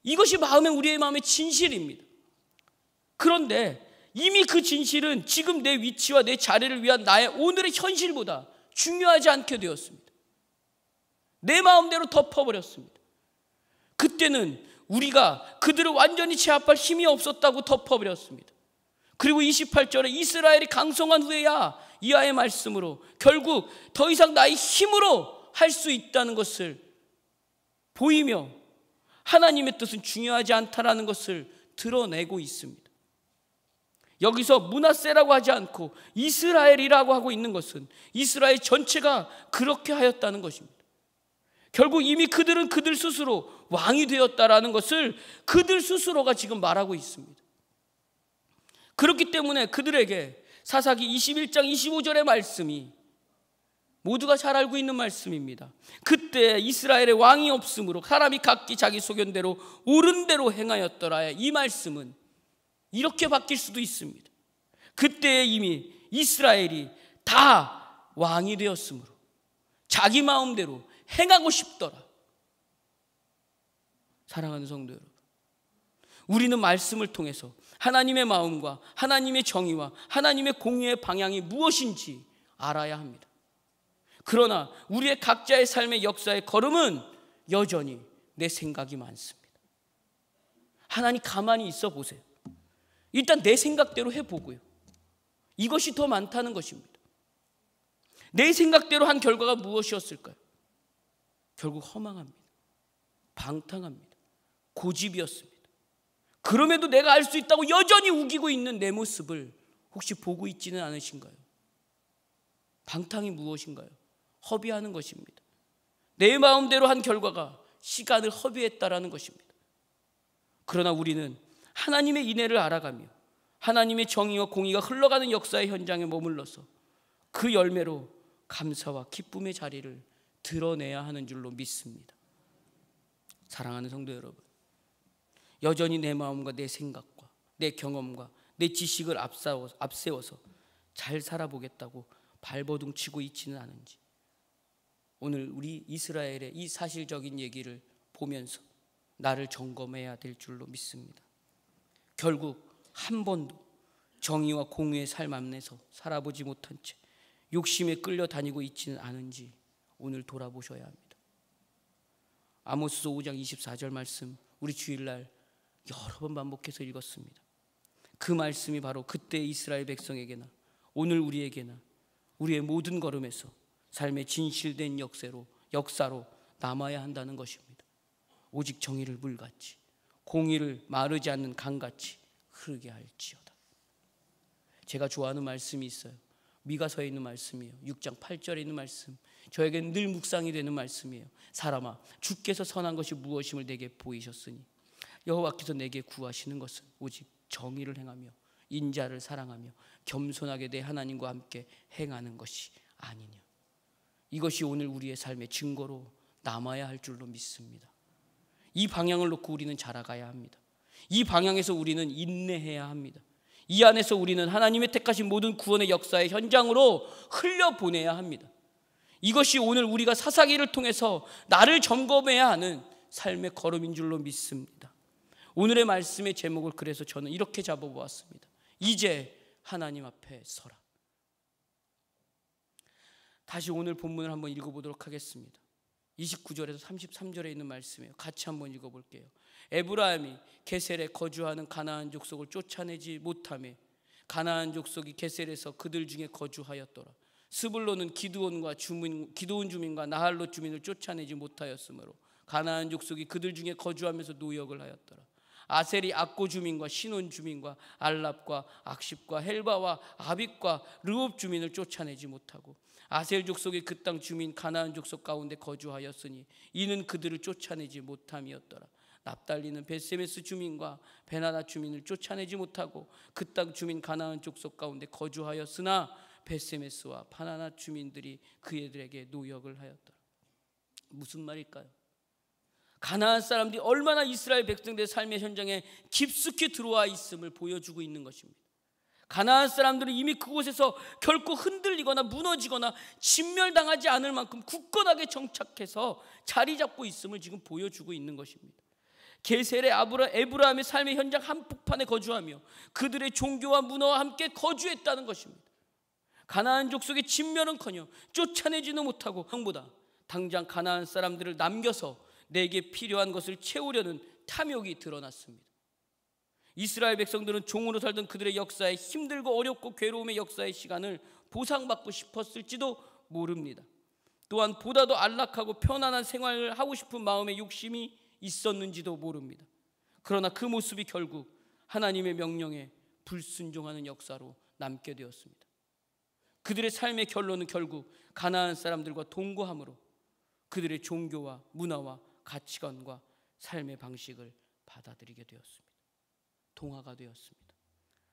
이것이 우리의 마음의 진실입니다. 그런데 이미 그 진실은 지금 내 위치와 내 자리를 위한 나의 오늘의 현실보다 중요하지 않게 되었습니다. 내 마음대로 덮어버렸습니다. 그때는 우리가 그들을 완전히 제압할 힘이 없었다고 덮어버렸습니다. 그리고 28절에 이스라엘이 강성한 후에야 이하의 말씀으로 결국 더 이상 나의 힘으로 할 수 있다는 것을 보이며 하나님의 뜻은 중요하지 않다라는 것을 드러내고 있습니다. 여기서 므낫세라고 하지 않고 이스라엘이라고 하고 있는 것은 이스라엘 전체가 그렇게 하였다는 것입니다. 결국 이미 그들은 그들 스스로 왕이 되었다라는 것을 그들 스스로가 지금 말하고 있습니다. 그렇기 때문에 그들에게 사사기 21장 25절의 말씀이 모두가 잘 알고 있는 말씀입니다. 그때 이스라엘의 왕이 없으므로 사람이 각기 자기 소견대로 옳은 대로 행하였더라. 이 말씀은 이렇게 바뀔 수도 있습니다. 그때 이미 이스라엘이 다 왕이 되었으므로 자기 마음대로 행하고 싶더라. 사랑하는 성도 여러분, 우리는 말씀을 통해서 하나님의 마음과 하나님의 정의와 하나님의 공의의 방향이 무엇인지 알아야 합니다. 그러나 우리의 각자의 삶의 역사의 걸음은 여전히 내 생각이 많습니다. 하나님 가만히 있어 보세요. 일단 내 생각대로 해보고요. 이것이 더 많다는 것입니다. 내 생각대로 한 결과가 무엇이었을까요? 결국 허망합니다. 방탕합니다. 고집이었습니다. 그럼에도 내가 알 수 있다고 여전히 우기고 있는 내 모습을 혹시 보고 있지는 않으신가요? 방탕이 무엇인가요? 허비하는 것입니다. 내 마음대로 한 결과가 시간을 허비했다라는 것입니다. 그러나 우리는 하나님의 인애를 알아가며 하나님의 정의와 공의가 흘러가는 역사의 현장에 머물러서 그 열매로 감사와 기쁨의 자리를 드러내야 하는 줄로 믿습니다. 사랑하는 성도 여러분, 여전히 내 마음과 내 생각과 내 경험과 내 지식을 앞세워서 잘 살아보겠다고 발버둥 치고 있지는 않은지, 오늘 우리 이스라엘의 이 사실적인 얘기를 보면서 나를 점검해야 될 줄로 믿습니다. 결국 한 번도 정의와 공의의 삶 안에서 살아보지 못한 채 욕심에 끌려다니고 있지는 않은지 오늘 돌아보셔야 합니다. 아모스서 5장 24절 말씀 우리 주일날 여러 번 반복해서 읽었습니다. 그 말씀이 바로 그때 이스라엘 백성에게나 오늘 우리에게나 우리의 모든 걸음에서 삶의 진실된 역사로 남아야 한다는 것입니다. 오직 정의를 물같이 공의를 마르지 않는 강같이 흐르게 할지어다. 제가 좋아하는 말씀이 있어요. 미가서에 있는 말씀이에요. 6장 8절에 있는 말씀, 저에게는 늘 묵상이 되는 말씀이에요. 사람아, 주께서 선한 것이 무엇임을 내게 보이셨으니 여호와께서 내게 구하시는 것은 오직 정의를 행하며 인자를 사랑하며 겸손하게 내 하나님과 함께 행하는 것이 아니냐. 이것이 오늘 우리의 삶의 증거로 남아야 할 줄로 믿습니다. 이 방향을 놓고 우리는 자라가야 합니다. 이 방향에서 우리는 인내해야 합니다. 이 안에서 우리는 하나님의 택하신 모든 구원의 역사의 현장으로 흘려보내야 합니다. 이것이 오늘 우리가 사사기를 통해서 나를 점검해야 하는 삶의 걸음인 줄로 믿습니다. 오늘의 말씀의 제목을 그래서 저는 이렇게 잡아보았습니다. 이제 하나님 앞에 서라. 다시 오늘 본문을 한번 읽어보도록 하겠습니다. 29절에서 33절에 있는 말씀이에요. 같이 한번 읽어볼게요. 에브라임이 게셀에 거주하는 가나안 족속을 쫓아내지 못하며 가나안 족속이 게셀에서 그들 중에 거주하였더라. 스불론은 기드온 주민과 나할롯 주민을 쫓아내지 못하였으므로 가나안 족속이 그들 중에 거주하면서 노역을 하였더라. 아셀이 악고 주민과 시논 주민과 알랍과 악십과 헬바와 아빅과 르홉 주민을 쫓아내지 못하고 아셀 족속이 그 땅 주민 가나안 족속 가운데 거주하였으니 이는 그들을 쫓아내지 못함이었더라. 납달리는 벳세메스 주민과 베나나 주민을 쫓아내지 못하고 그 땅 주민 가나안 족속 가운데 거주하였으나 벳세메스와 바나나 주민들이 그들에게 노역을 하였더라. 무슨 말일까요? 가나안 사람들이 얼마나 이스라엘 백성들의 삶의 현장에 깊숙이 들어와 있음을 보여주고 있는 것입니다. 가나안 사람들은 이미 그곳에서 결코 흔들리거나 무너지거나 진멸당하지 않을 만큼 굳건하게 정착해서 자리 잡고 있음을 지금 보여주고 있는 것입니다. 게셀의 에브라임의 삶의 현장 한복판에 거주하며 그들의 종교와 문화와 함께 거주했다는 것입니다. 가나안 족속의 진멸은커녕 쫓아내지도 못하고 형보다 당장 가나안 사람들을 남겨서 내게 필요한 것을 채우려는 탐욕이 드러났습니다. 이스라엘 백성들은 종으로 살던 그들의 역사에 힘들고 어렵고 괴로움의 역사의 시간을 보상받고 싶었을지도 모릅니다. 또한 보다 더 안락하고 편안한 생활을 하고 싶은 마음의 욕심이 있었는지도 모릅니다. 그러나 그 모습이 결국 하나님의 명령에 불순종하는 역사로 남게 되었습니다. 그들의 삶의 결론은 결국 가나안 사람들과 동거함으로 그들의 종교와 문화와 가치관과 삶의 방식을 받아들이게 되었습니다. 동화가 되었습니다.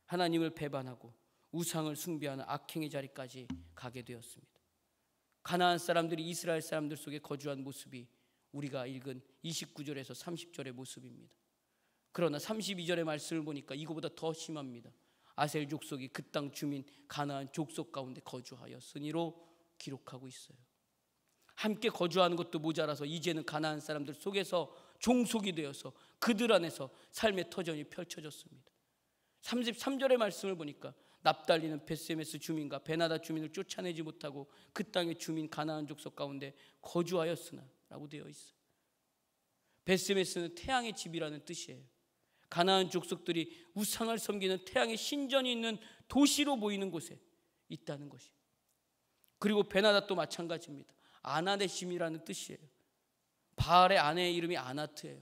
하나님을 배반하고 우상을 숭배하는 악행의 자리까지 가게 되었습니다. 가나안 사람들이 이스라엘 사람들 속에 거주한 모습이 우리가 읽은 29절에서 30절의 모습입니다. 그러나 32절의 말씀을 보니까 이거보다 더 심합니다. 아셀 족속이 그 땅 주민 가나안 족속 가운데 거주하였으니로 기록하고 있어요. 함께 거주하는 것도 모자라서 이제는 가나안 사람들 속에서 종속이 되어서 그들 안에서 삶의 터전이 펼쳐졌습니다. 33절의 말씀을 보니까 납달리는 베세메스 주민과 베나다 주민을 쫓아내지 못하고 그 땅의 주민 가나안 족속 가운데 거주하였으나 라고 되어 있어요. 베세메스는 태양의 집이라는 뜻이에요. 가나안 족속들이 우상을 섬기는 태양의 신전이 있는 도시로 보이는 곳에 있다는 것이에요. 그리고 베나다도 마찬가지입니다. 아나데심이라는 뜻이에요. 바알의 아내의 이름이 아나트예요.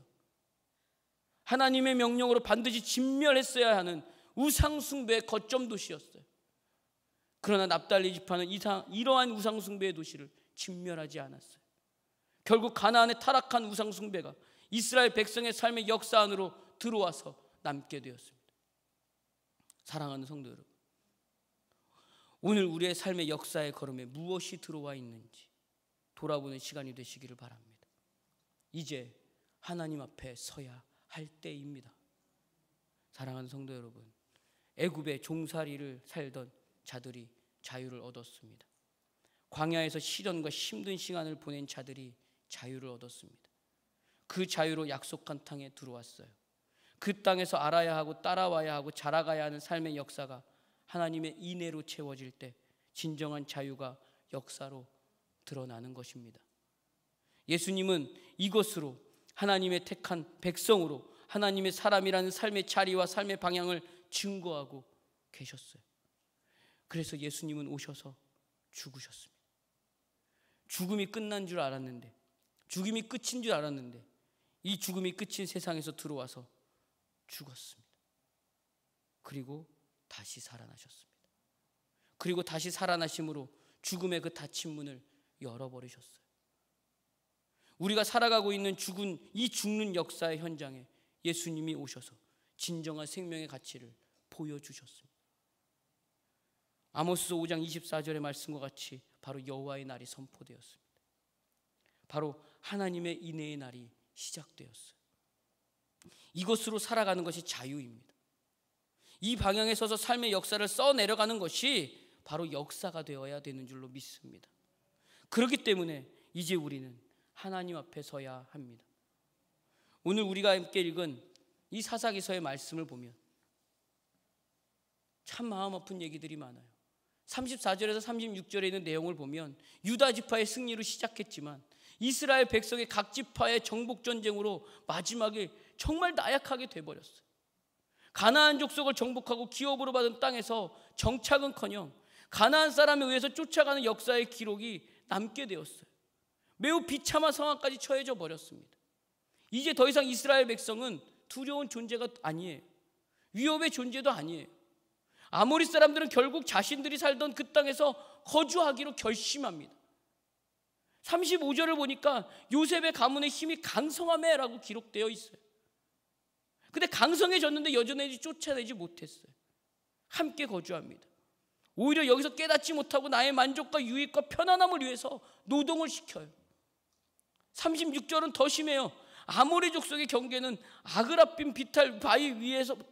하나님의 명령으로 반드시 진멸했어야 하는 우상 숭배의 거점 도시였어요. 그러나 납달리 지파는 이러한 우상 숭배의 도시를 진멸하지 않았어요. 결국 가나안의 타락한 우상 숭배가 이스라엘 백성의 삶의 역사 안으로 들어와서 남게 되었습니다. 사랑하는 성도 여러분, 오늘 우리의 삶의 역사의 걸음에 무엇이 들어와 있는지 돌아보는 시간이 되시기를 바랍니다. 이제 하나님 앞에 서야 할 때입니다. 사랑하는 성도 여러분, 애굽의 종살이를 살던 자들이 자유를 얻었습니다. 광야에서 시련과 힘든 시간을 보낸 자들이 자유를 얻었습니다. 그 자유로 약속한 땅에 들어왔어요. 그 땅에서 알아야 하고 따라와야 하고 자라가야 하는 삶의 역사가 하나님의 인애로 채워질 때 진정한 자유가 역사로 드러나는 것입니다. 예수님은 이것으로 하나님의 택한 백성으로 하나님의 사람이라는 삶의 자리와 삶의 방향을 증거하고 계셨어요. 그래서 예수님은 오셔서 죽으셨습니다. 죽음이 끝난 줄 알았는데, 죽음이 끝인 줄 알았는데 이 죽음이 끝인 세상에서 들어와서 죽었습니다. 그리고 다시 살아나셨습니다. 그리고 다시 살아나심으로 죽음의 그 닫힌 문을 열어버리셨어요. 우리가 살아가고 있는 이 죽는 역사의 현장에 예수님이 오셔서 진정한 생명의 가치를 보여주셨습니다. 아모스서 5장 24절의 말씀과 같이 바로 여호와의 날이 선포되었습니다. 바로 하나님의 인애의 날이 시작되었어요. 이것으로 살아가는 것이 자유입니다. 이 방향에 서서 삶의 역사를 써내려가는 것이 바로 역사가 되어야 되는 줄로 믿습니다. 그렇기 때문에 이제 우리는 하나님 앞에 서야 합니다. 오늘 우리가 함께 읽은 이 사사기서의 말씀을 보면 참 마음 아픈 얘기들이 많아요. 34절에서 36절에 있는 내용을 보면 유다 지파의 승리로 시작했지만 이스라엘 백성의 각 지파의 정복 전쟁으로 마지막에 정말 나약하게 돼버렸어요. 가나안 족속을 정복하고 기업으로 받은 땅에서 정착은커녕 가나안 사람에 의해서 쫓아가는 역사의 기록이 남게 되었어요. 매우 비참한 상황까지 처해져 버렸습니다. 이제 더 이상 이스라엘 백성은 두려운 존재가 아니에요. 위협의 존재도 아니에요. 아모리 사람들은 결국 자신들이 살던 그 땅에서 거주하기로 결심합니다. 35절을 보니까 요셉의 가문의 힘이 강성하매라고 기록되어 있어요. 근데 강성해졌는데 여전히 쫓아내지 못했어요. 함께 거주합니다. 오히려 여기서 깨닫지 못하고 나의 만족과 유익과 편안함을 위해서 노동을 시켜요. 36절은 더 심해요. 아모리 족속의 경계는 아그라빔 비탈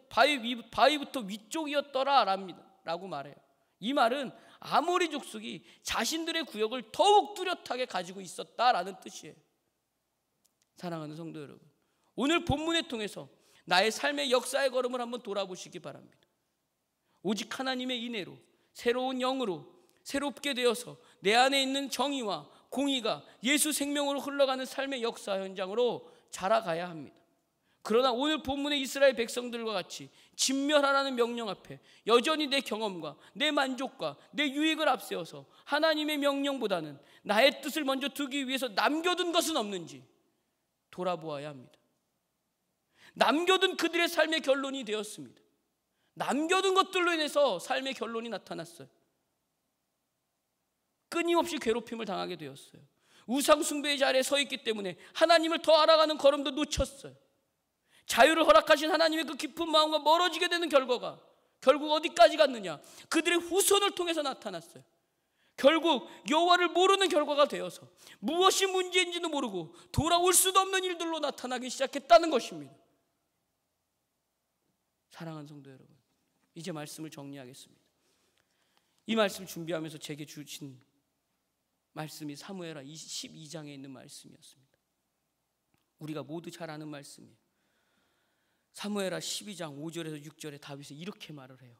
바위부터 위쪽이었더라 라고 말해요. 이 말은 아모리 족속이 자신들의 구역을 더욱 뚜렷하게 가지고 있었다라는 뜻이에요. 사랑하는 성도 여러분, 오늘 본문을 통해서 나의 삶의 역사의 걸음을 한번 돌아보시기 바랍니다. 오직 하나님의 인애로 새로운 영으로 새롭게 되어서 내 안에 있는 정의와 공의가 예수 생명으로 흘러가는 삶의 역사 현장으로 자라가야 합니다. 그러나 오늘 본문의 이스라엘 백성들과 같이 진멸하라는 명령 앞에 여전히 내 경험과 내 만족과 내 유익을 앞세워서 하나님의 명령보다는 나의 뜻을 먼저 두기 위해서 남겨둔 것은 없는지 돌아보아야 합니다. 남겨둔 그들의 삶의 결론이 되었습니다. 남겨둔 것들로 인해서 삶의 결론이 나타났어요. 끊임없이 괴롭힘을 당하게 되었어요. 우상 숭배의 자리에 서 있기 때문에 하나님을 더 알아가는 걸음도 놓쳤어요. 자유를 허락하신 하나님의 그 깊은 마음과 멀어지게 되는 결과가 결국 어디까지 갔느냐? 그들의 후손을 통해서 나타났어요. 결국 여호와를 모르는 결과가 되어서 무엇이 문제인지도 모르고 돌아올 수도 없는 일들로 나타나기 시작했다는 것입니다. 사랑하는 성도 여러분, 이제 말씀을 정리하겠습니다. 이 말씀 준비하면서 제게 주신 말씀이 사무엘하 12장에 있는 말씀이었습니다. 우리가 모두 잘 아는 말씀이에요. 사무엘하 12장 5절에서 6절에 다윗이 이렇게 말을 해요.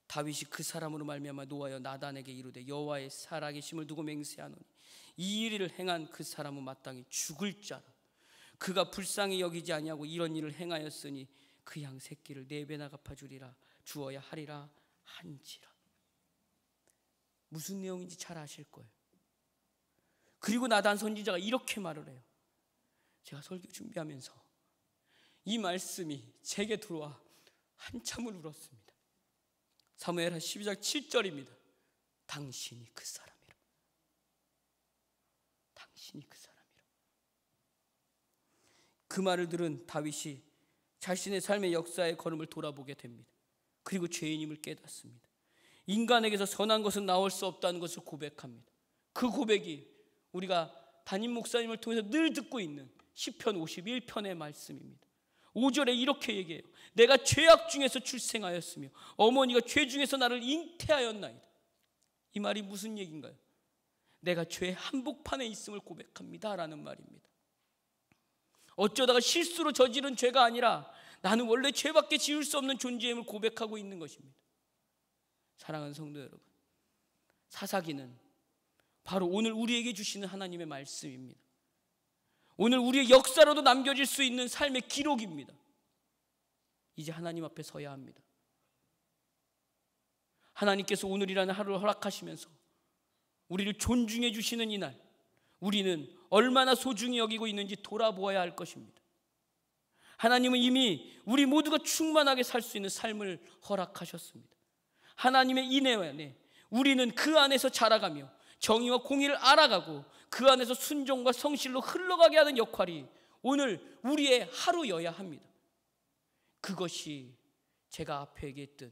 다윗이 그 사람으로 말미암아 노하여 나단에게 이르되 여호와의 살아계심을 두고 맹세하노니 이 일을 행한 그 사람은 마땅히 죽을 자라. 그가 불쌍히 여기지 아니하고 이런 일을 행하였으니 그 양 새끼를 4배나 갚아주리라. 주어야 하리라 한지라. 무슨 내용인지 잘 아실 거예요. 그리고 나단 선지자가 이렇게 말을 해요. 제가 설교 준비하면서 이 말씀이 제게 들어와 한참을 울었습니다. 사무엘하 12장 7절입니다. 당신이 그 사람이라. 당신이 그 사람이라. 그 말을 들은 다윗이 자신의 삶의 역사의 걸음을 돌아보게 됩니다. 그리고 죄인임을 깨닫습니다. 인간에게서 선한 것은 나올 수 없다는 것을 고백합니다. 그 고백이 우리가 담임 목사님을 통해서 늘 듣고 있는 시편 51편의 말씀입니다. 5절에 이렇게 얘기해요. 내가 죄악 중에서 출생하였으며 어머니가 죄 중에서 나를 잉태하였나이다. 이 말이 무슨 얘기인가요? 내가 죄의 한복판에 있음을 고백합니다 라는 말입니다. 어쩌다가 실수로 저지른 죄가 아니라 나는 원래 죄밖에 지을 수 없는 존재임을 고백하고 있는 것입니다. 사랑하는 성도 여러분, 사사기는 바로 오늘 우리에게 주시는 하나님의 말씀입니다. 오늘 우리의 역사로도 남겨질 수 있는 삶의 기록입니다. 이제 하나님 앞에 서야 합니다. 하나님께서 오늘이라는 하루를 허락하시면서 우리를 존중해 주시는 이날, 우리는 얼마나 소중히 여기고 있는지 돌아보아야 할 것입니다. 하나님은 이미 우리 모두가 충만하게 살 수 있는 삶을 허락하셨습니다. 하나님의 인애 안에 우리는 그 안에서 자라가며 정의와 공의를 알아가고 그 안에서 순종과 성실로 흘러가게 하는 역할이 오늘 우리의 하루여야 합니다. 그것이 제가 앞에 얘기했던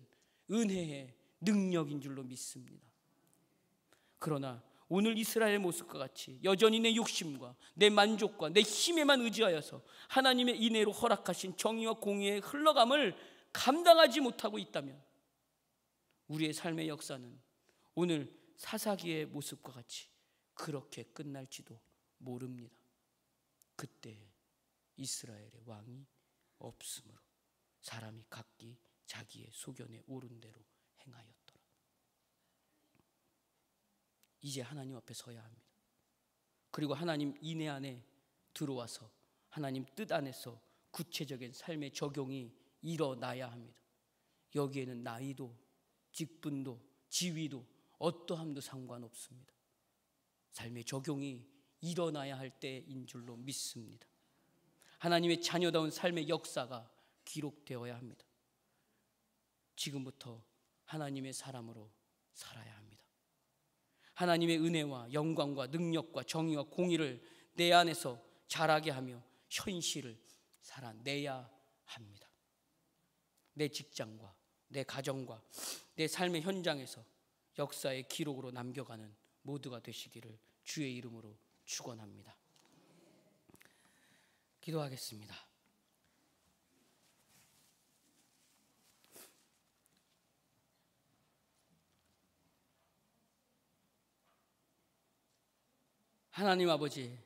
은혜의 능력인 줄로 믿습니다. 그러나 오늘 이스라엘의 모습과 같이 여전히 내 욕심과 내 만족과 내 힘에만 의지하여서 하나님의 인애로 허락하신 정의와 공의의 흘러감을 감당하지 못하고 있다면 우리의 삶의 역사는 오늘 사사기의 모습과 같이 그렇게 끝날지도 모릅니다. 그때 이스라엘의 왕이 없으므로 사람이 각기 자기의 소견에 오른 대로 행하였더라. 이제 하나님 앞에 서야 합니다. 그리고 하나님 인애 안에 들어와서 하나님 뜻 안에서 구체적인 삶의 적용이 일어나야 합니다. 여기에는 나이도 직분도 지위도 어떠함도 상관없습니다. 삶의 적용이 일어나야 할 때인 줄로 믿습니다. 하나님의 자녀다운 삶의 역사가 기록되어야 합니다. 지금부터 하나님의 사람으로 살아야 합니다. 하나님의 은혜와 영광과 능력과 정의와 공의를 내 안에서 자라게 하며 현실을 살아내야 합니다. 내 직장과 내 가정과 내 삶의 현장에서 역사의 기록으로 남겨가는 모두가 되시기를 주의 이름으로 축원합니다. 기도하겠습니다. 하나님 아버지,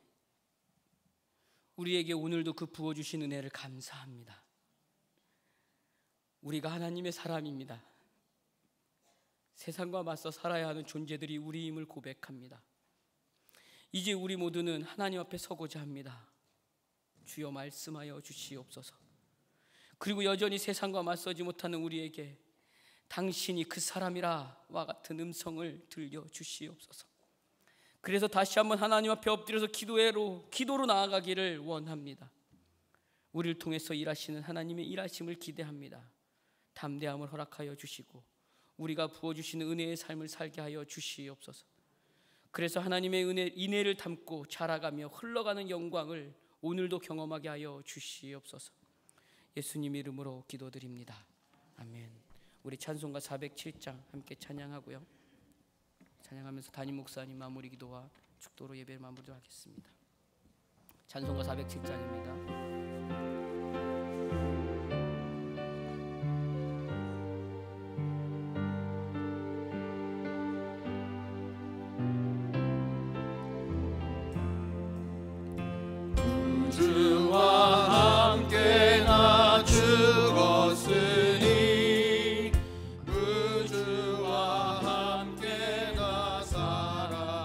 우리에게 오늘도 그 부어주신 은혜를 감사합니다. 우리가 하나님의 사람입니다. 세상과 맞서 살아야 하는 존재들이 우리임을 고백합니다. 이제 우리 모두는 하나님 앞에 서고자 합니다. 주여 말씀하여 주시옵소서. 그리고 여전히 세상과 맞서지 못하는 우리에게 당신이 그 사람이라와 같은 음성을 들려주시옵소서. 그래서 다시 한번 하나님 앞에 엎드려서 기도로 나아가기를 원합니다. 우리를 통해서 일하시는 하나님의 일하심을 기대합니다. 담대함을 허락하여 주시고 우리가 부어주시는 은혜의 삶을 살게 하여 주시옵소서. 그래서 하나님의 인애를 담고 자라가며 흘러가는 영광을 오늘도 경험하게 하여 주시옵소서. 예수님 이름으로 기도드립니다. 아멘. 우리 찬송가 407장 함께 찬양하고요. 찬양하면서 담임 목사님 마무리 기도와 축도로 예배를 마무리하도록 하겠습니다. 찬송가 407장입니다. 주와 함께 나 죽었으니 그 주와 함께 나 살았구나.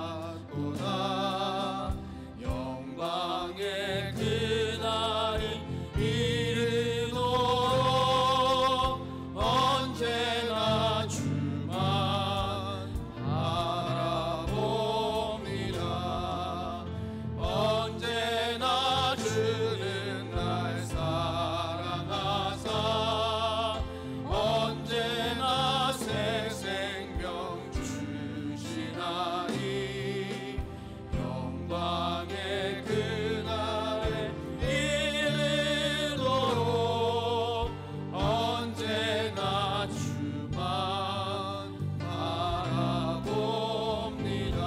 영광의 그날이 이르도록 언제나 주만 바라봅니다. 언제나 주는 날 사랑하사 언제나 새 생명 주시나니. 영광의 그날에 이르도록 언제나 주만 바라봅니다.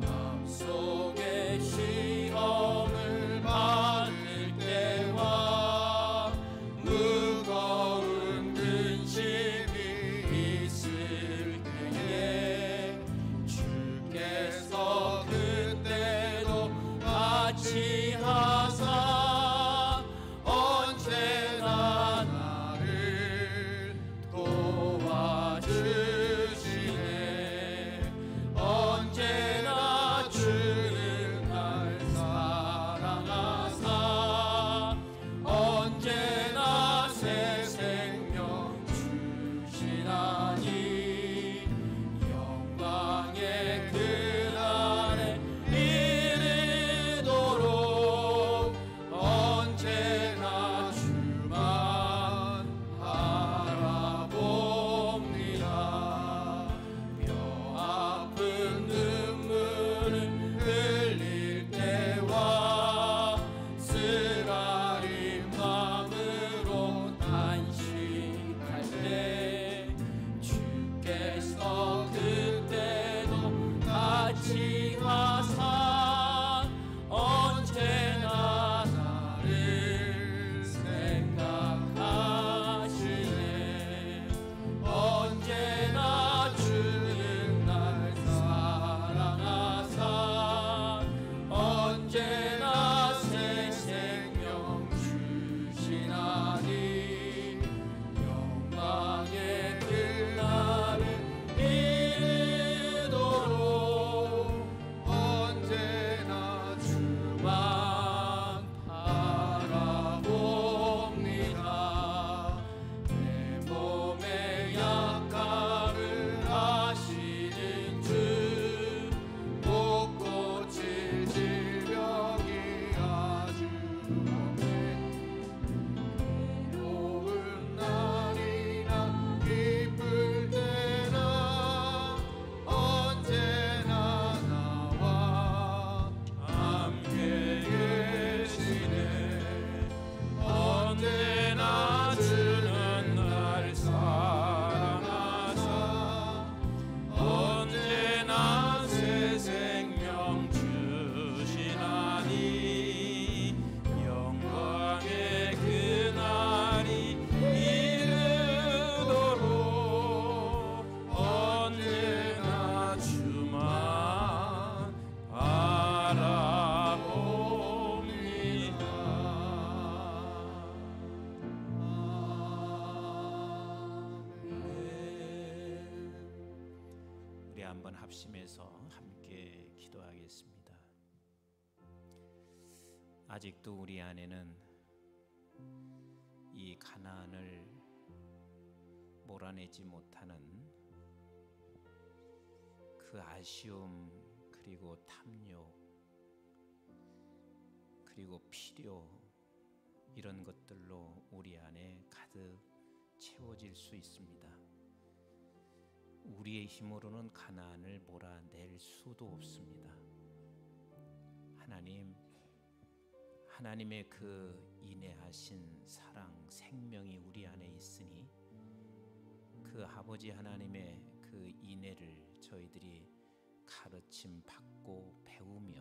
마음속에 시험을 받을 때와 무거운 근심이 있을 때에 주께서 그때도 같이 하사 언제나 나를 도와주시네. 언제나 주는 날 사랑하사 언제나 새 생명 주시나니. 영광의 그날에 이르도록 언제나 주만 바라봅니다. 뼈 아픈 눈물을 흘릴 때와 쓰라린 마음으로 단식할 때 주께서 그때도 같이 하사 언제나 나를 생각하시네. 언제나 주는 날 사랑하사 언제나 새 생명 주시나니. 영광의 그날은 이르도록 언제나 주만 바라봅니다. 내 몸의 약함을 아시는 주, 못 고칠 질병이 아주 없네. 괴로운 날이나 기쁠 때나 언제나 나와 함께 계시네. 언제나 주는 날 사랑하사 언제나 새 생명 주시나니. 영광의 그날이 이르도록 언제나 주만 바라봅니다. 우리 한번 합심해서 함께 기도하겠습니다. 아직도 우리 안에는 이 가나안을 몰아내지 못하는 그 아쉬움, 그리고 탐욕, 그리고 필요, 이런 것들로 우리 안에 가득 채워질 수 있습니다. 우리의 힘으로는 가나안을 몰아낼 수도 없습니다. 하나님의 그 인내하신 사랑, 생명이 우리 안에 있으니 그 아버지 하나님의 그 인내를 저희들이 가르침 받고 배우며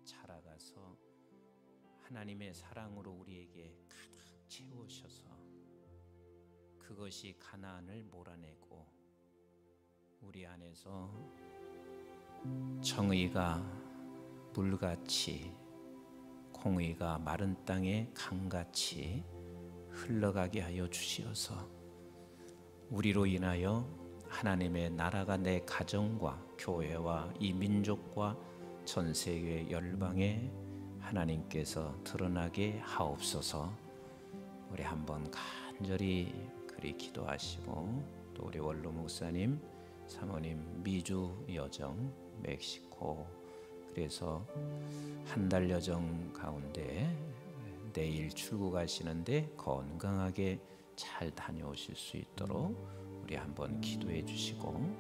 자라가서 하나님의 사랑으로 우리에게 가득 채우셔서 그것이 가나안을 몰아내고 우리 안에서 정의가 물같이, 공의가 마른 땅의 강같이 흘러가게 하여 주시어서 우리로 인하여 하나님의 나라가 내 가정과 교회와 이 민족과 전 세계 열방에 하나님께서 드러나게 하옵소서. 우리 한번 간절히 그리 기도하시고, 또 우리 원로 목사님, 사모님 미주 여정, 멕시코, 그래서 한 달 여정 가운데 내일 출국하시는데 건강하게 잘 다녀오실 수 있도록 우리 한번 기도해 주시고,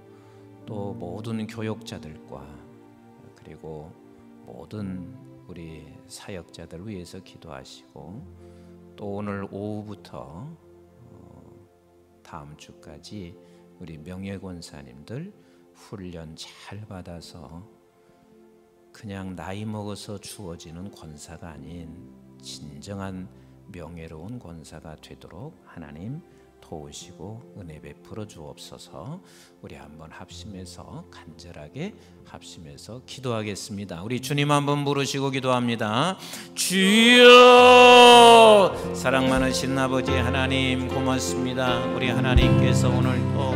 또 모든 교역자들과 그리고 모든 우리 사역자들 위해서 기도하시고, 또 오늘 오후부터 다음 주까지 우리 명예권사님들 훈련 잘 받아서 그냥 나이 먹어서 주어지는 권사가 아닌 진정한 명예로운 권사가 되도록 하나님 도우시고 은혜 베풀어 주옵소서. 우리 한번 합심해서 간절하게 합심해서 기도하겠습니다. 우리 주님 한번 부르시고 기도합니다. 주여, 사랑 많으신 아버지 하나님 고맙습니다. 우리 하나님께서 오늘 또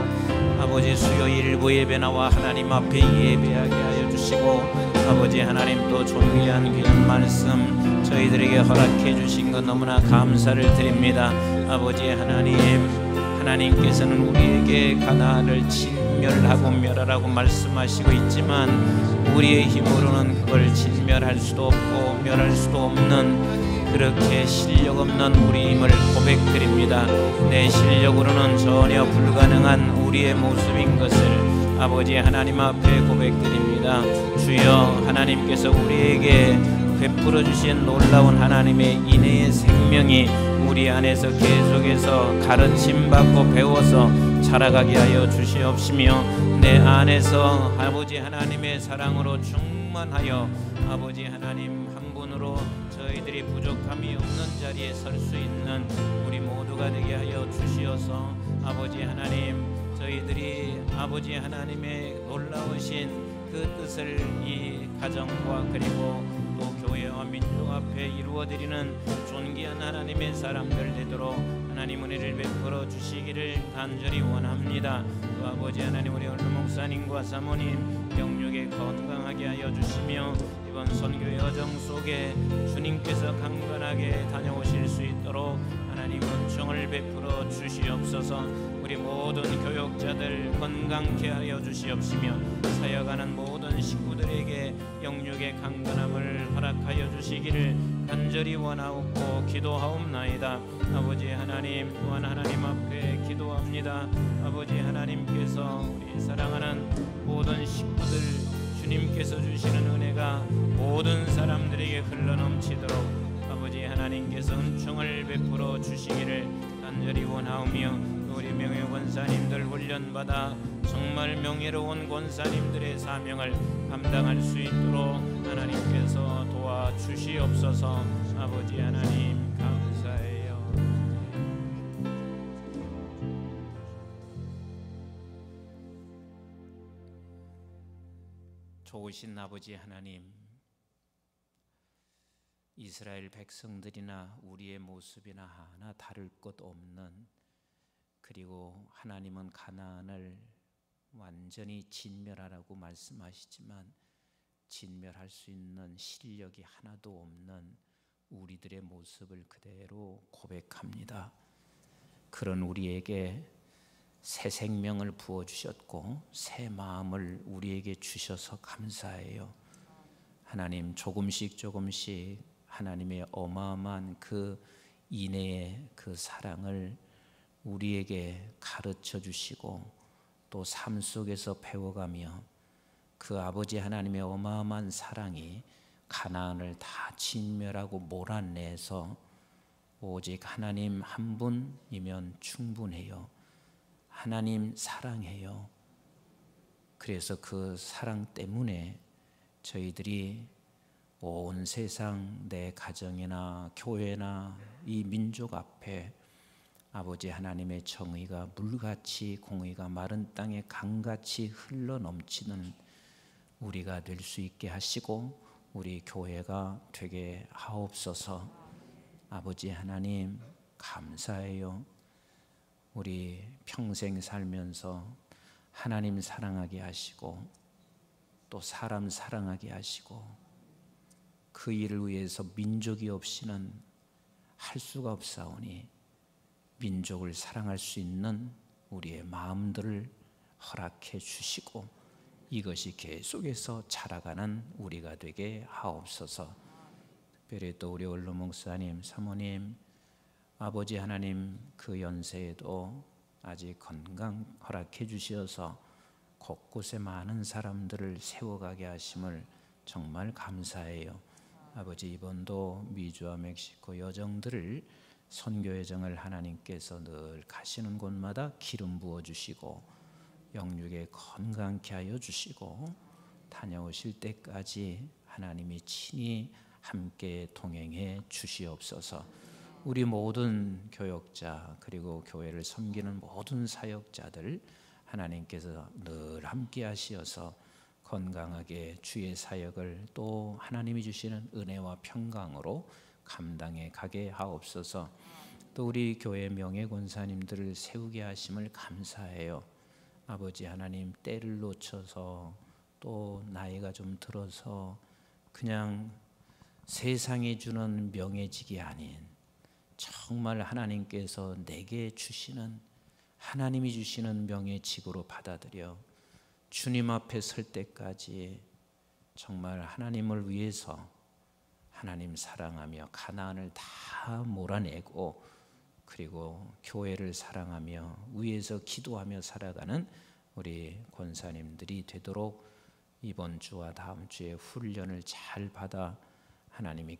아버지 수요일 일부 예배 나와 하나님 앞에 예배하게 하여 주시고, 아버지 하나님 또 존귀한 귀한 말씀 저희들에게 허락해 주신 것 너무나 감사를 드립니다. 아버지 하나님께서는 우리에게 가나안을 진멸하고 멸하라고 말씀하시고 있지만 우리의 힘으로는 그걸 진멸할 수도 없고 멸할 수도 없는, 그렇게 실력 없는 우리임을 고백드립니다. 내 실력으로는 전혀 불가능한 우리의 모습인 것을 아버지 하나님 앞에 고백드립니다. 주여, 하나님께서 우리에게 베풀어 주신 놀라운 하나님의 인애의 생명이 우리 안에서 계속해서 가르침받고 배워서 자라가게 하여 주시옵시며, 내 안에서 아버지 하나님의 사랑으로 충만하여 아버지 하나님 한 분으로 저희들이 부족함이 없는 자리에 설 수 있는 우리 모두가 되게 하여 주시어서, 아버지 하나님 저희들이 아버지 하나님의 놀라우신 그 뜻을 이 가정과 그리고 또 교회와 민족 앞에 이루어드리는 존귀한 하나님의 사람들 되도록 하나님 은혜를 베풀어 주시기를 간절히 원합니다. 또 아버지 하나님 우리 원로 목사님과 사모님 영육에 건강하게 하여 주시며, 이번 선교 여정 속에 주님께서 강건하게 다녀오실 수 있도록 하나님 은총을 베풀어 주시옵소서. 우리 모든 교역자들 건강케 하여 주시옵시며, 사역하는 모든 식구들에게 영육의 강건함을 허락하여 주시기를 간절히 원하옵고 기도하옵나이다. 아버지 하나님, 또한 하나님 앞에 기도합니다. 아버지 하나님께서 우리 사랑하는 모든 식구들 주님께서 주시는 은혜가 모든 사람들에게 흘러넘치도록 아버지 하나님께서 은총을 베풀어 주시기를 간절히 원하오며, 우리 명예 권사님들 훈련받아 정말 명예로운 권사님들의 사명을 감당할 수 있도록 하나님께서 도와주시옵소서. 아버지 하나님 감사해요. 좋으신 아버지 하나님, 이스라엘 백성들이나 우리의 모습이나 하나 다를 것 없는, 그리고 하나님은 가나안을 완전히 진멸하라고 말씀하시지만 진멸할 수 있는 실력이 하나도 없는 우리들의 모습을 그대로 고백합니다. 그런 우리에게 새 생명을 부어주셨고 새 마음을 우리에게 주셔서 감사해요. 하나님, 조금씩 조금씩 하나님의 어마어마한 그 인애의 그 사랑을 우리에게 가르쳐 주시고 또 삶 속에서 배워가며 그 아버지 하나님의 어마어마한 사랑이 가나안을 다 진멸하고 몰아내서 오직 하나님 한 분이면 충분해요. 하나님 사랑해요. 그래서 그 사랑 때문에 저희들이 온 세상 내 가정이나 교회나 이 민족 앞에 아버지 하나님의 정의가 물같이 공의가 마른 땅에 강같이 흘러넘치는 우리가 될 수 있게 하시고 우리 교회가 되게 하옵소서. 아버지 하나님 감사해요. 우리 평생 살면서 하나님 사랑하게 하시고 또 사람 사랑하게 하시고 그 일을 위해서 민족이 없이는 할 수가 없사오니 민족을 사랑할 수 있는 우리의 마음들을 허락해 주시고 이것이 계속해서 자라가는 우리가 되게 하옵소서. 특별히 또 우리 원로 목사님, 사모님, 아버지 하나님 그 연세에도 아직 건강 허락해 주셔서 곳곳에 많은 사람들을 세워가게 하심을 정말 감사해요. 아버지, 이번도 미주와 멕시코 여정들을 선교 여정을 하나님께서 늘 가시는 곳마다 기름 부어 주시고 영육에 건강케 하여 주시고 다녀오실 때까지 하나님이 친히 함께 동행해 주시옵소서. 우리 모든 교역자 그리고 교회를 섬기는 모든 사역자들 하나님께서 늘 함께 하시어서 건강하게 주의 사역을 또 하나님이 주시는 은혜와 평강으로 감당해 가게 하옵소서. 또 우리 교회 명예 권사님들을 세우게 하심을 감사해요. 아버지 하나님, 때를 놓쳐서 또 나이가 좀 들어서 그냥 세상이 주는 명예직이 아닌 정말 하나님께서 내게 주시는 하나님이 주시는 명예직으로 받아들여 주님 앞에 설 때까지 정말 하나님을 위해서 하나님 사랑하며 가나안을 다 몰아내고 그리고 교회를 사랑하며 위에서 기도하며 살아가는 우리 권사님들이 되도록 이번 주와 다음 주에 훈련을 잘 받아 하나님이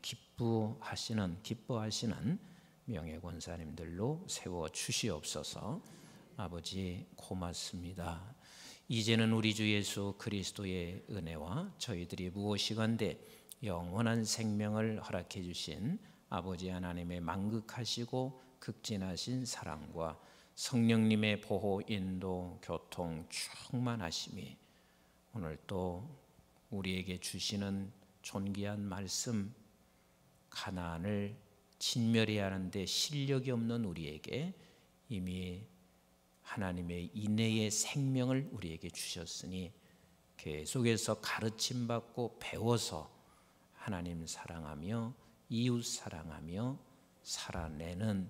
기뻐하시는 명예 권사님들로 세워 주시옵소서. 아버지 고맙습니다. 이제는 우리 주 예수 그리스도의 은혜와 저희들이 무엇이건대 영원한 생명을 허락해 주신 아버지 하나님의 만극하시고 극진하신 사랑과 성령님의 보호, 인도, 교통, 충만하심이 오늘 또 우리에게 주시는 존귀한 말씀, 가나안을 진멸해야 하는데 실력이 없는 우리에게 이미 하나님의 인애의 생명을 우리에게 주셨으니 계속해서 가르침받고 배워서 하나님 사랑하며 이웃 사랑하며 살아내는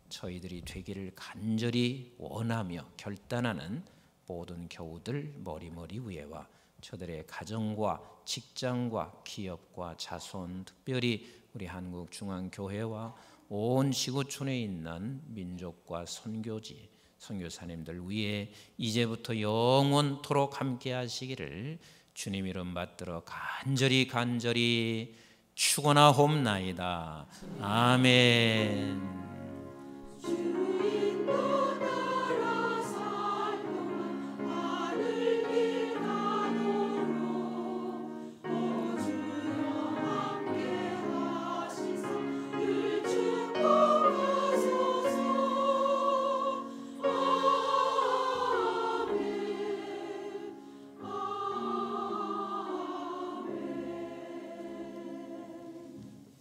저희들이 되기를 간절히 원하며 결단하는 모든 교우들 머리머리 위에와 저들의 가정과 직장과 기업과 자손, 특별히 우리 한국중앙교회와 온 지구촌에 있는 민족과 선교지, 선교사님들 위에 이제부터 영원토록 함께 하시기를 주님 이름 받들어 간절히 축원하옵나이다. 아멘.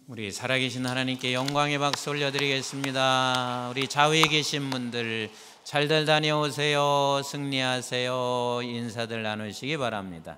우리 살아계신 하나님께 영광의 박수 올려드리겠습니다. 우리 좌우에 계신 분들 잘들 다녀오세요. 승리하세요. 인사들 나누시기 바랍니다.